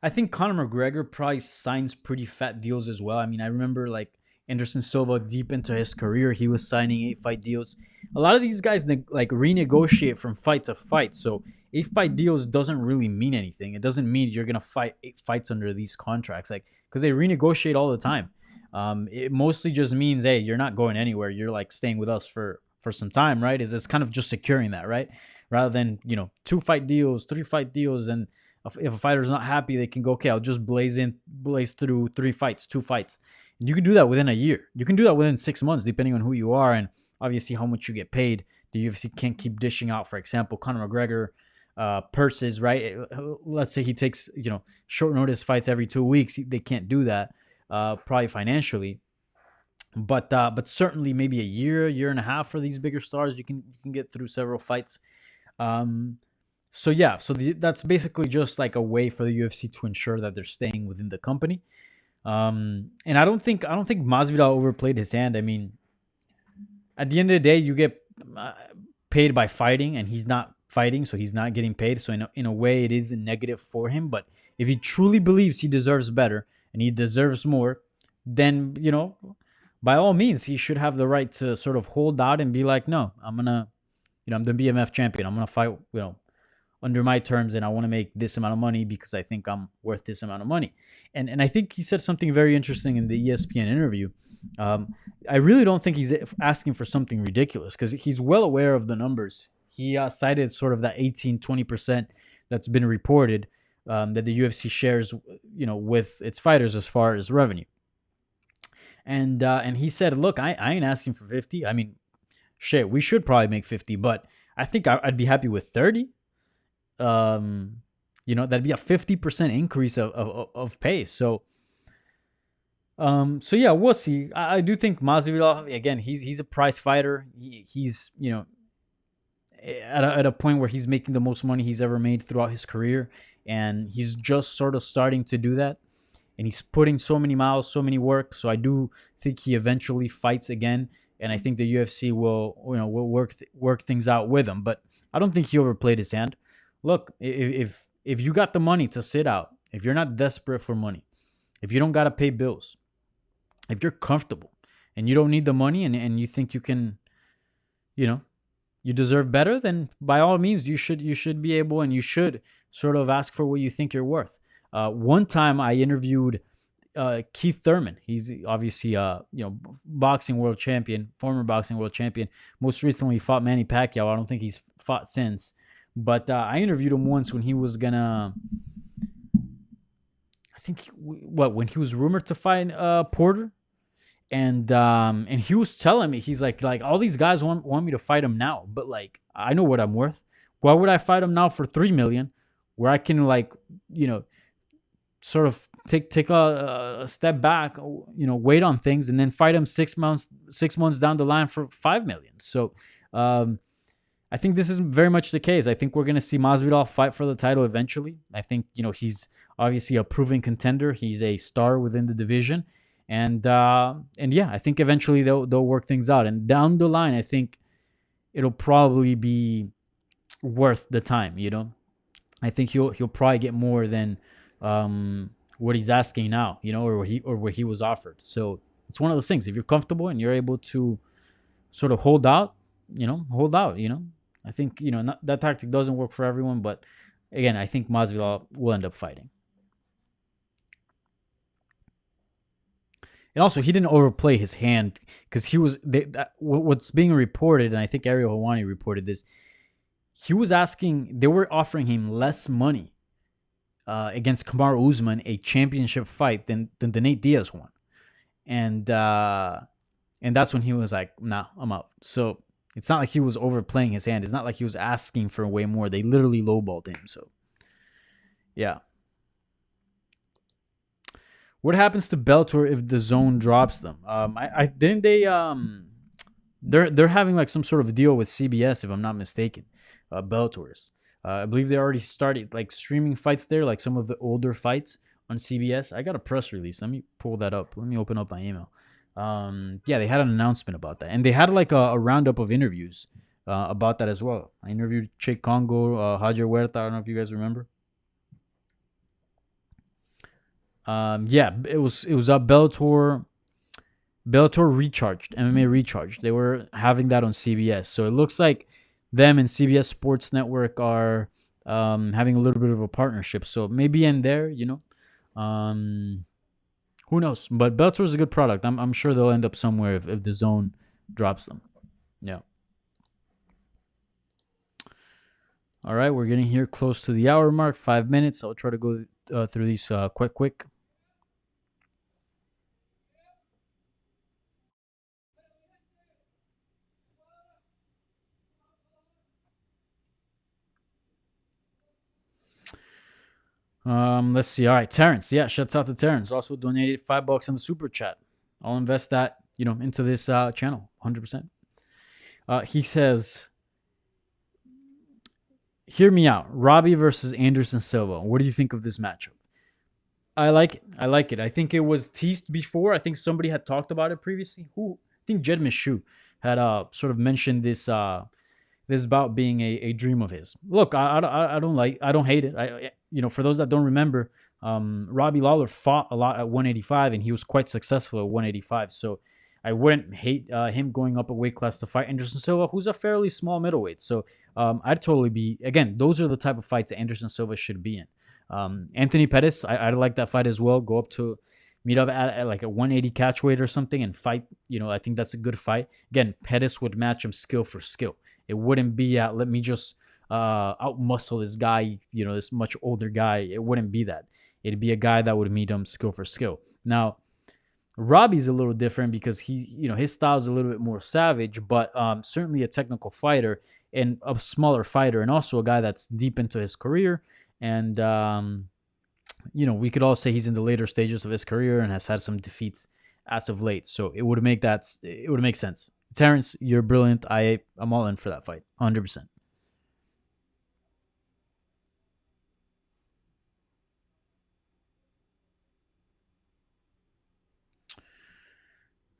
I think Conor McGregor probably signs pretty fat deals as well. I mean, I remember like Anderson Silva deep into his career, he was signing 8-fight deals. A lot of these guys like renegotiate from fight to fight. So 8-fight deals doesn't really mean anything. It doesn't mean you're gonna fight 8 fights under these contracts, like, because they renegotiate all the time. It mostly just means, hey, you're not going anywhere. You're like staying with us for some time, right? It's kind of just securing that, right? Rather than 2-fight deals, 3-fight deals, and if a fighter's not happy, they can go, okay, I'll just blaze through 3 fights, 2 fights. And you can do that within a year. You can do that within 6 months, depending on who you are and obviously how much you get paid. The UFC can't keep dishing out, for example, Conor McGregor purses, right? Let's say he takes short notice fights every 2 weeks. They can't do that, probably financially. But certainly maybe a year and a half for these bigger stars, you can get through several fights. Um, so yeah, that's basically just like a way for the UFC to ensure that they're staying within the company. And I don't think Masvidal overplayed his hand. I mean, at the end of the day, you get uh, paid by fighting, and he's not fighting, so he's not getting paid. So in a way, it is a negative for him. But if he truly believes he deserves better and he deserves more, then by all means, he should have the right to sort of hold out and be like, no, I'm the BMF champion. I'm gonna fight, under my terms, and I want to make this amount of money because I think I'm worth this amount of money. And I think he said something very interesting in the ESPN interview. Um, I really don't think he's asking for something ridiculous because he's well aware of the numbers. He cited sort of that 18-20% that's been reported, that the UFC shares, with its fighters as far as revenue. And he said, look, I ain't asking for 50. I mean, shit, we should probably make 50, but I think I'd be happy with 30. That'd be a 50% increase of pace. So yeah, we'll see. I do think Masvidal, again, he's a prize fighter. He's at a point where he's making the most money he's ever made throughout his career, and he's just sort of starting to do that. And he's putting so many miles, so many work. So I do think he eventually fights again, and I think the UFC will work things out with him. But I don't think he overplayed his hand. Look, if you got the money to sit out, if you're not desperate for money, if you don't got to pay bills, if you're comfortable and you don't need the money, and you think you can, you know, you deserve better, then by all means you should be able, and you should sort of ask for what you think you're worth. One time I interviewed Keith Thurman. He's obviously boxing world champion, former boxing world champion. Most recently fought Manny Pacquiao. I don't think he's fought since, but I interviewed him once when he was gonna. I think when he was rumored to fight Porter, and he was telling me, he's like all these guys want me to fight him now, but like I know what I'm worth. Why would I fight him now for 3 million, where I can sort of take a step back, wait on things, and then fight him 6 months down the line for 5 million. So um, I think this is very much the case. I think we're going to see Masvidal fight for the title eventually. I think he's obviously a proven contender. He's a star within the division, and yeah, I think eventually they'll work things out. And down the line, I think it'll probably be worth the time. I think he'll probably get more than what he's asking now. Or what he was offered. So it's one of those things. If you're comfortable and you're able to sort of hold out, hold out. I think that tactic doesn't work for everyone, but again, I think Masvidal will end up fighting. And also, he didn't overplay his hand because what's being reported, and I think Ariel Hawani reported this. They were offering him less money against Kamaru Usman, a championship fight, than the Nate Diaz one, and that's when he was like, "Nah, I'm out." So it's not like he was overplaying his hand. It's not like he was asking for way more. They literally lowballed him. So yeah. What happens to Bellator if the zone drops them? I didn't they they're having like some sort of deal with CBS, if I'm not mistaken. Bellator's. I believe they already started like streaming fights there, like some of the older fights on CBS. I got a press release. Let me pull that up. Let me open up my email. Yeah, they had an announcement about that, and they had like a roundup of interviews about that as well. I interviewed Chick Congo, Hajar Huerta. I don't know if you guys remember. Yeah, it was up Bellator Recharged, MMA Recharged. They were having that on CBS. So it looks like them and CBS Sports Network are having a little bit of a partnership. So maybe in there, um, who knows? But Bellator is a good product. I'm sure they'll end up somewhere if the zone drops them. Yeah. All right, we're getting here close to the hour mark. 5 minutes. I'll try to go through these quick. Let's see. All right, Terrence. Yeah, shouts out to Terrence. Also donated $5 in the super chat. I'll invest that, into this channel, 100%. He says, "Hear me out. Robbie versus Anderson Silva. What do you think of this matchup?" I like it. I like it. I think it was teased before. I think somebody had talked about it previously. Who? I think Jed Mishu had sort of mentioned this about being a dream of his. Look, I don't hate it. For those that don't remember, Robbie Lawler fought a lot at 185 and he was quite successful at 185. So I wouldn't hate him going up a weight class to fight Anderson Silva, who's a fairly small middleweight. So I'd totally be, again, those are the type of fights that Anderson Silva should be in. Anthony Pettis, I'd like that fight as well. Go up to meet up at like a 180 catch weight or something and fight. I think that's a good fight. Again, Pettis would match him skill for skill. It wouldn't be at let me just outmuscle this guy, this much older guy. It wouldn't be that. It'd be a guy that would meet him skill for skill. Now, Robbie's a little different because his style is a little bit more savage, but certainly a technical fighter and a smaller fighter, and also a guy that's deep into his career. And we could all say he's in the later stages of his career and has had some defeats as of late. So it would make sense. Terrence, you're brilliant. I'm all in for that fight, 100%.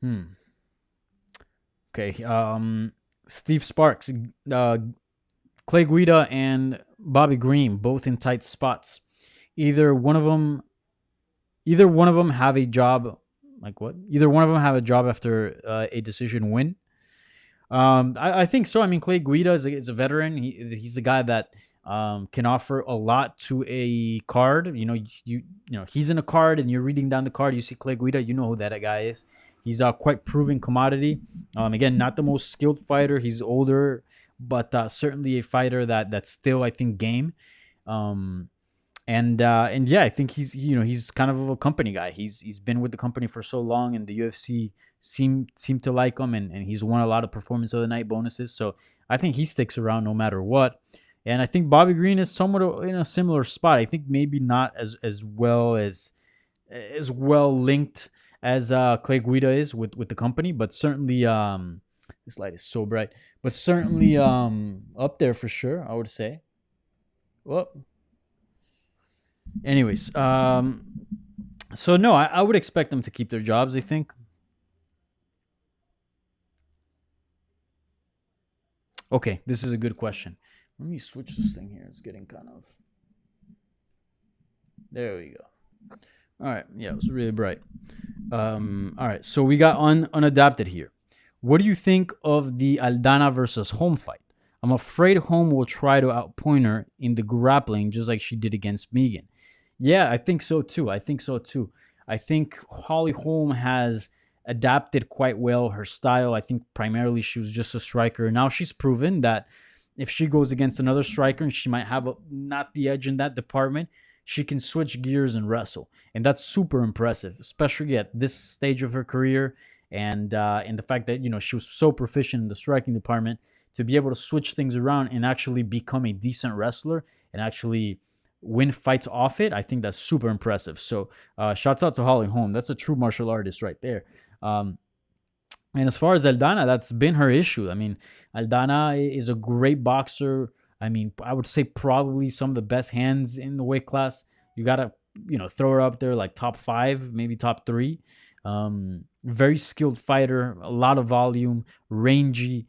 Hmm. Okay. Steve Sparks, Clay Guida, and Bobby Green, both in tight spots. Either one of them, either one of them have a job. Like what? Either one of them have a job after a decision win. I think so. I mean, Clay Guida is a veteran. He's a guy that can offer a lot to a card. He's in a card, and you're reading down the card. You see Clay Guida, you know who that guy is. He's a quite proven commodity. Again, not the most skilled fighter. He's older, but certainly a fighter that's still, I think, game. Um, and yeah, I think he's kind of a company guy. He's been with the company for so long, and the UFC seem to like him, and he's won a lot of performance of the night bonuses. So I think he sticks around no matter what. And I think Bobby Green is somewhat in a similar spot. I think maybe not as well linked as Clay Guida is with the company, but certainly this light is so bright, but certainly up there for sure, I would say. Well, anyways, so no, I would expect them to keep their jobs. I think. Okay, this is a good question. Let me switch this thing here. It's getting kind of. There we go. All right. Yeah, it was really bright. All right. So we got unadapted here. What do you think of the Aldana versus Home fight? I'm afraid Home will try to outpoint her in the grappling just like she did against Megan. Yeah, I think so too. I think Holly Holm has adapted quite well her style. I think primarily she was just a striker. Now she's proven that if she goes against another striker and she might have not the edge in that department, she can switch gears and wrestle. And that's super impressive, especially at this stage of her career. And the fact that she was so proficient in the striking department to be able to switch things around and actually become a decent wrestler and actually win fights off it, I think that's super impressive. So shouts out to Holly Holm. That's a true martial artist right there. Um, and as far as Aldana, that's been her issue. I mean, Aldana is a great boxer. I mean, I would say probably some of the best hands in the weight class. You gotta, throw her up there like top 5, maybe top 3. Very skilled fighter, a lot of volume, rangy,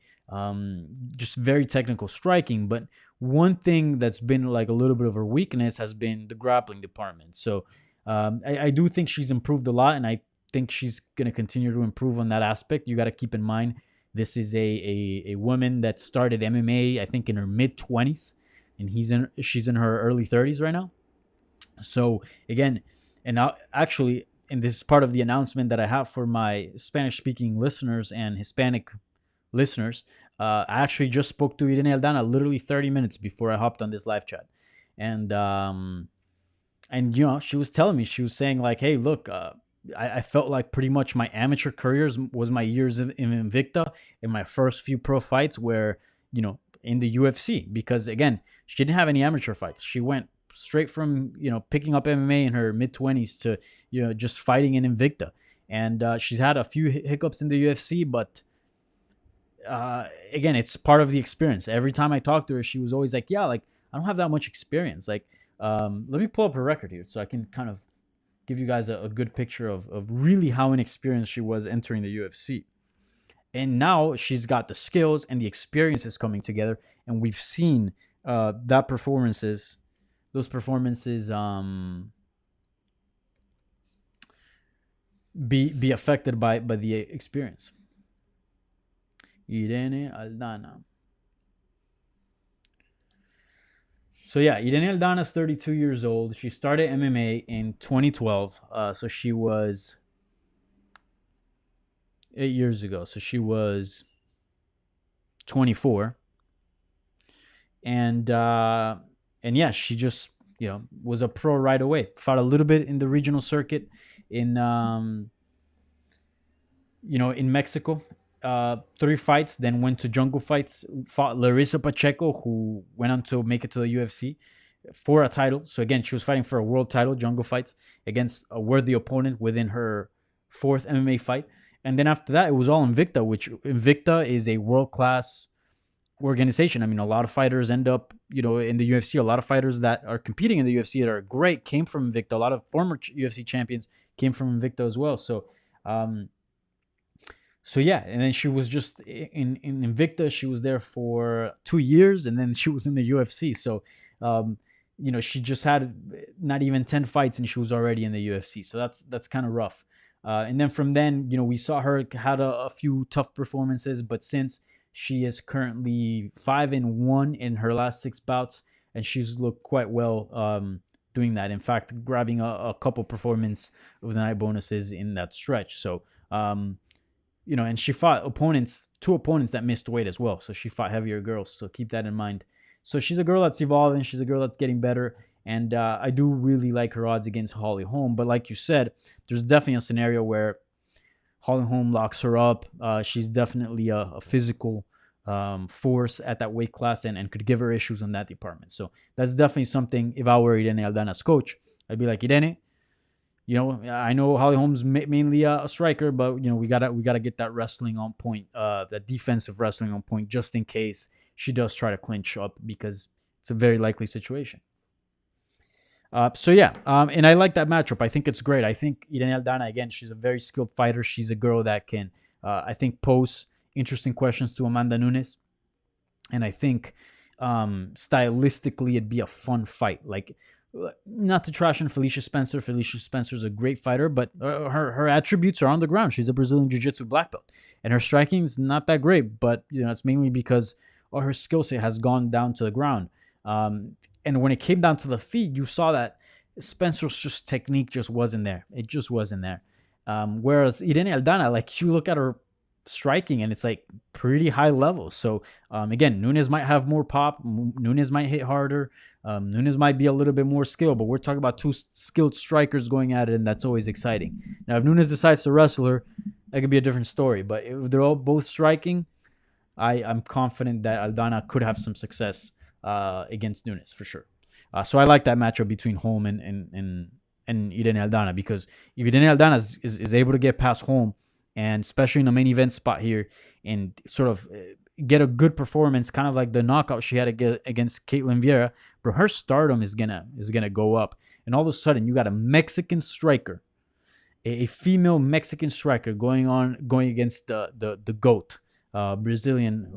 just very technical striking. But one thing that's been like a little bit of her weakness has been the grappling department. So I do think she's improved a lot, and I think she's going to continue to improve on that aspect. You got to keep in mind this is a woman that started MMA, I think, in her mid 20s, and she's in her early 30s right now. So again, and now actually, and this is part of the announcement that I have for my Spanish speaking listeners and Hispanic listeners. I actually just spoke to Irene Aldana literally 30 minutes before I hopped on this live chat. And she was telling me, she was saying like, hey, look, I felt like pretty much my amateur careers was my years in Invicta in my first few pro fights where, in the UFC, because again, she didn't have any amateur fights. She went straight from picking up MMA in her mid-20s to just fighting in Invicta. And she's had a few hiccups in the UFC, but again, it's part of the experience. Every time I talked to her, she was always like, yeah, like, I don't have that much experience. Like, let me pull up her record here so I can kind of give you guys a good picture of really how inexperienced she was entering the UFC. And now she's got the skills and the experiences coming together, and we've seen those performances be affected by the experience. Irene Aldana. So yeah, Irene Aldana is 32 years old. She started MMA in 2012. So she was 8 years ago. So she was 24. And yeah, she just was a pro right away. Fought a little bit in the regional circuit in in Mexico. 3 fights, then went to Jungle Fights, fought Larissa Pacheco, who went on to make it to the UFC for a title. So again, she was fighting for a world title, Jungle Fights, against a worthy opponent within her 4th MMA fight. And then after that, it was all Invicta, which Invicta is a world-class organization. I mean, a lot of fighters end up, in the UFC. A lot of fighters that are competing in the UFC that are great came from Invicta. A lot of former UFC champions came from Invicta as well. So yeah, and then she was just in Invicta. She was there for 2 years, and then she was in the UFC. So, she just had not even 10 fights, and she was already in the UFC. So that's kind of rough. And then from then, we saw her had a few tough performances, but since she is currently 5-1 in her last 6 bouts, and she's looked quite well doing that. In fact, grabbing a couple performance of the night bonuses in that stretch. So. And she fought two opponents that missed weight as well. So she fought heavier girls. So keep that in mind. So she's a girl that's evolving. She's a girl that's getting better. And I do really like her odds against Holly Holm. But like you said, there's definitely a scenario where Holly Holm locks her up. She's definitely a physical force at that weight class and could give her issues in that department. So that's definitely something. If I were Irene Aldana's coach, I'd be like, Irene, I know Holly Holm's mainly a striker, but we gotta get that wrestling on point, that defensive wrestling on point, just in case she does try to clinch up, because it's a very likely situation. So yeah, and I like that matchup. I think it's great. I think Irene Aldana, again, she's a very skilled fighter. She's a girl that can, I think, pose interesting questions to Amanda Nunes, and I think stylistically it'd be a fun fight. Like, not to trash on Felicia Spencer. Felicia Spencer's a great fighter, but her attributes are on the ground. She's a Brazilian Jiu-Jitsu black belt, and her striking is not that great, but it's mainly because her skill set has gone down to the ground. And when it came down to the feet, you saw that Spencer's technique just wasn't there. It just wasn't there. Whereas Irene Aldana, like, you look at her striking and it's like pretty high level. So again, Nunes might have more pop. Nunes might hit harder. Nunes might be a little bit more skilled, but we're talking about 2 skilled strikers going at it, and that's always exciting. Now, if Nunes decides to wrestle her, that could be a different story. But if they're all both striking, I'm confident that Aldana could have some success against Nunes for sure. So I like that matchup between Holm and Irene Aldana, because if Irene Aldana is able to get past Holm, and especially in the main event spot here, and sort of get a good performance, kind of like the knockout she had against Caitlin Vieira, bro, her stardom is gonna go up. And all of a sudden, you got a Mexican striker, a female Mexican striker going against the GOAT, Brazilian,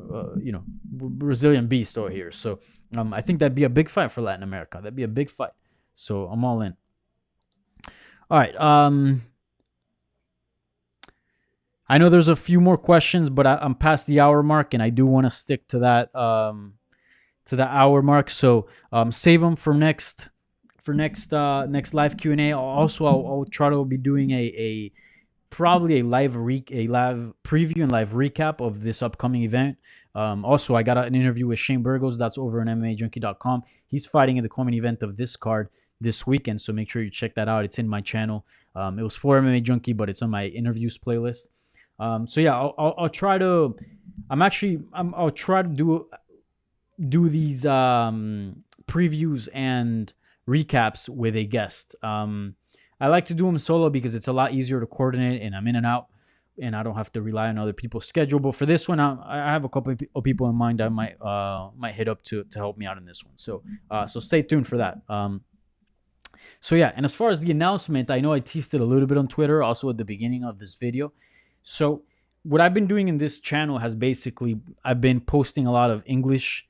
Brazilian beast over here. So I think that'd be a big fight for Latin America. That'd be a big fight. So I'm all in. All right. I know there's a few more questions, but I'm past the hour mark, and I do want to stick to that hour mark. So save them for next live Q&A. Also, I'll try to be doing probably a live preview and live recap of this upcoming event. Also, I got an interview with Shane Burgos. That's over on MMAJunkie.com. He's fighting in the common event of this card this weekend, so make sure you check that out. It's in my channel. It was for MMA Junkie, but it's on my interviews playlist. So yeah, I'll try to. I'll try to do these previews and recaps with a guest. I like to do them solo because it's a lot easier to coordinate, and I'm in and out, and I don't have to rely on other people's schedule. But for this one, I have a couple of people in mind I might hit up to help me out in this one. So stay tuned for that. So yeah, and as far as the announcement, I know I teased it a little bit on Twitter, also at the beginning of this video. So what I've been doing in this channel has basically, I've been posting a lot of English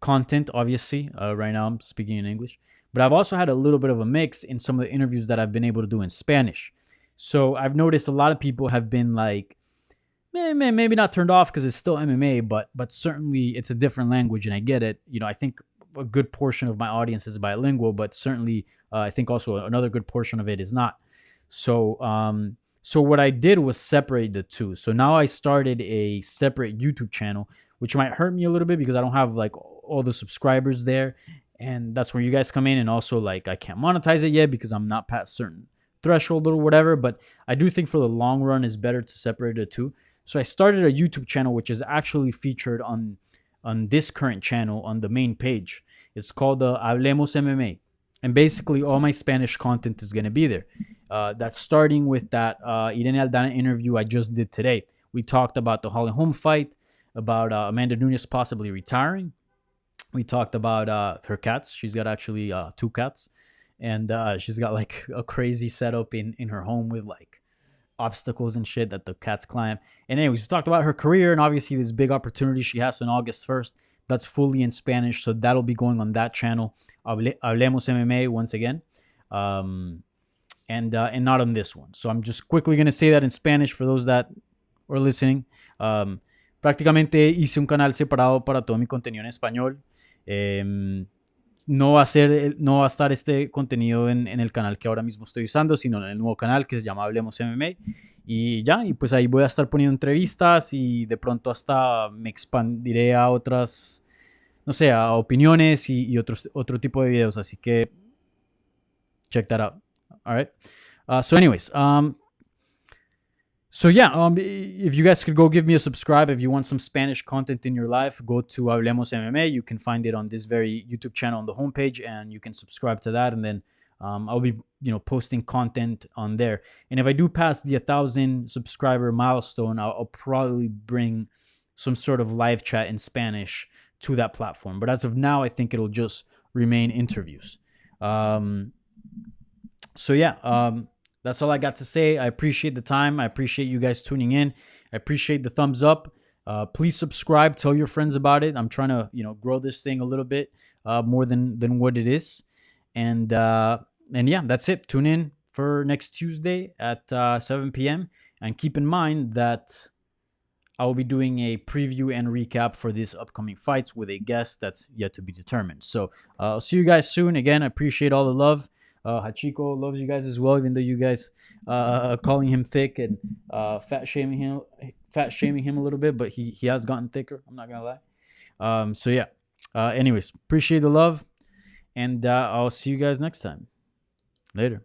content, obviously. Right now I'm speaking in English, but I've also had a little bit of a mix in some of the interviews that I've been able to do in Spanish. So I've noticed a lot of people have been like, maybe not turned off because it's still MMA, but certainly it's a different language, and I get it. You know, I think a good portion of my audience is bilingual, but certainly I think also another good portion of it is not. So what I did was separate the two. So now I started a separate YouTube channel, which might hurt me a little bit because I don't have like all the subscribers there, and that's where you guys come in. And also, like, I can't monetize it yet because I'm not past certain threshold or whatever. But I do think for the long run it's better to separate the two. So I started a YouTube channel which is actually featured on this current channel on the main page. It's called Hablemos MMA. And basically all my Spanish content is going to be there. That's starting with that Irene Aldana interview I just did today. We talked about the Holly Holm fight, about Amanda Nunes possibly retiring. We talked about her cats. She's got actually 2 cats. And she's got like a crazy setup in her home with like obstacles and shit that the cats climb. And anyways, we talked about her career and obviously this big opportunity she has on August 1st. That's fully in Spanish, so that'll be going on that channel, Hablemos MMA, once again, and not on this one. So I'm just quickly going to say that in Spanish for those that are listening. Prácticamente hice un canal separado para todo mi contenido en español. No va a estar este contenido en el canal que ahora mismo estoy usando, sino en el nuevo canal que se llama Hablemos MMA. Y ya, y pues ahí voy a estar poniendo entrevistas y de pronto hasta me expandiré a otras, no sé, a opiniones y otro tipo de videos. Así que check that out. All right. So anyways, so yeah, if you guys could go give me a subscribe, if you want some Spanish content in your life, go to Hablemos MMA. You can find it on this very YouTube channel on the homepage, and you can subscribe to that. And then I'll be, posting content on there. And if I do pass the 1,000 subscriber milestone, I'll probably bring some sort of live chat in Spanish to that platform. But as of now, I think it'll just remain interviews. So yeah, that's all I got to say. I appreciate the time. I appreciate you guys tuning in. I appreciate the thumbs up. Please subscribe. Tell your friends about it. I'm trying to, grow this thing a little bit more than what it is. And yeah, that's it. Tune in for next Tuesday at 7 p.m. And keep in mind that I will be doing a preview and recap for these upcoming fights with a guest that's yet to be determined. So I'll see you guys soon. Again, I appreciate all the love. Hachiko loves you guys as well, even though you guys calling him thick and fat shaming him a little bit, but he has gotten thicker. I'm not gonna lie. So yeah. Anyways, appreciate the love, and I'll see you guys next time. Later.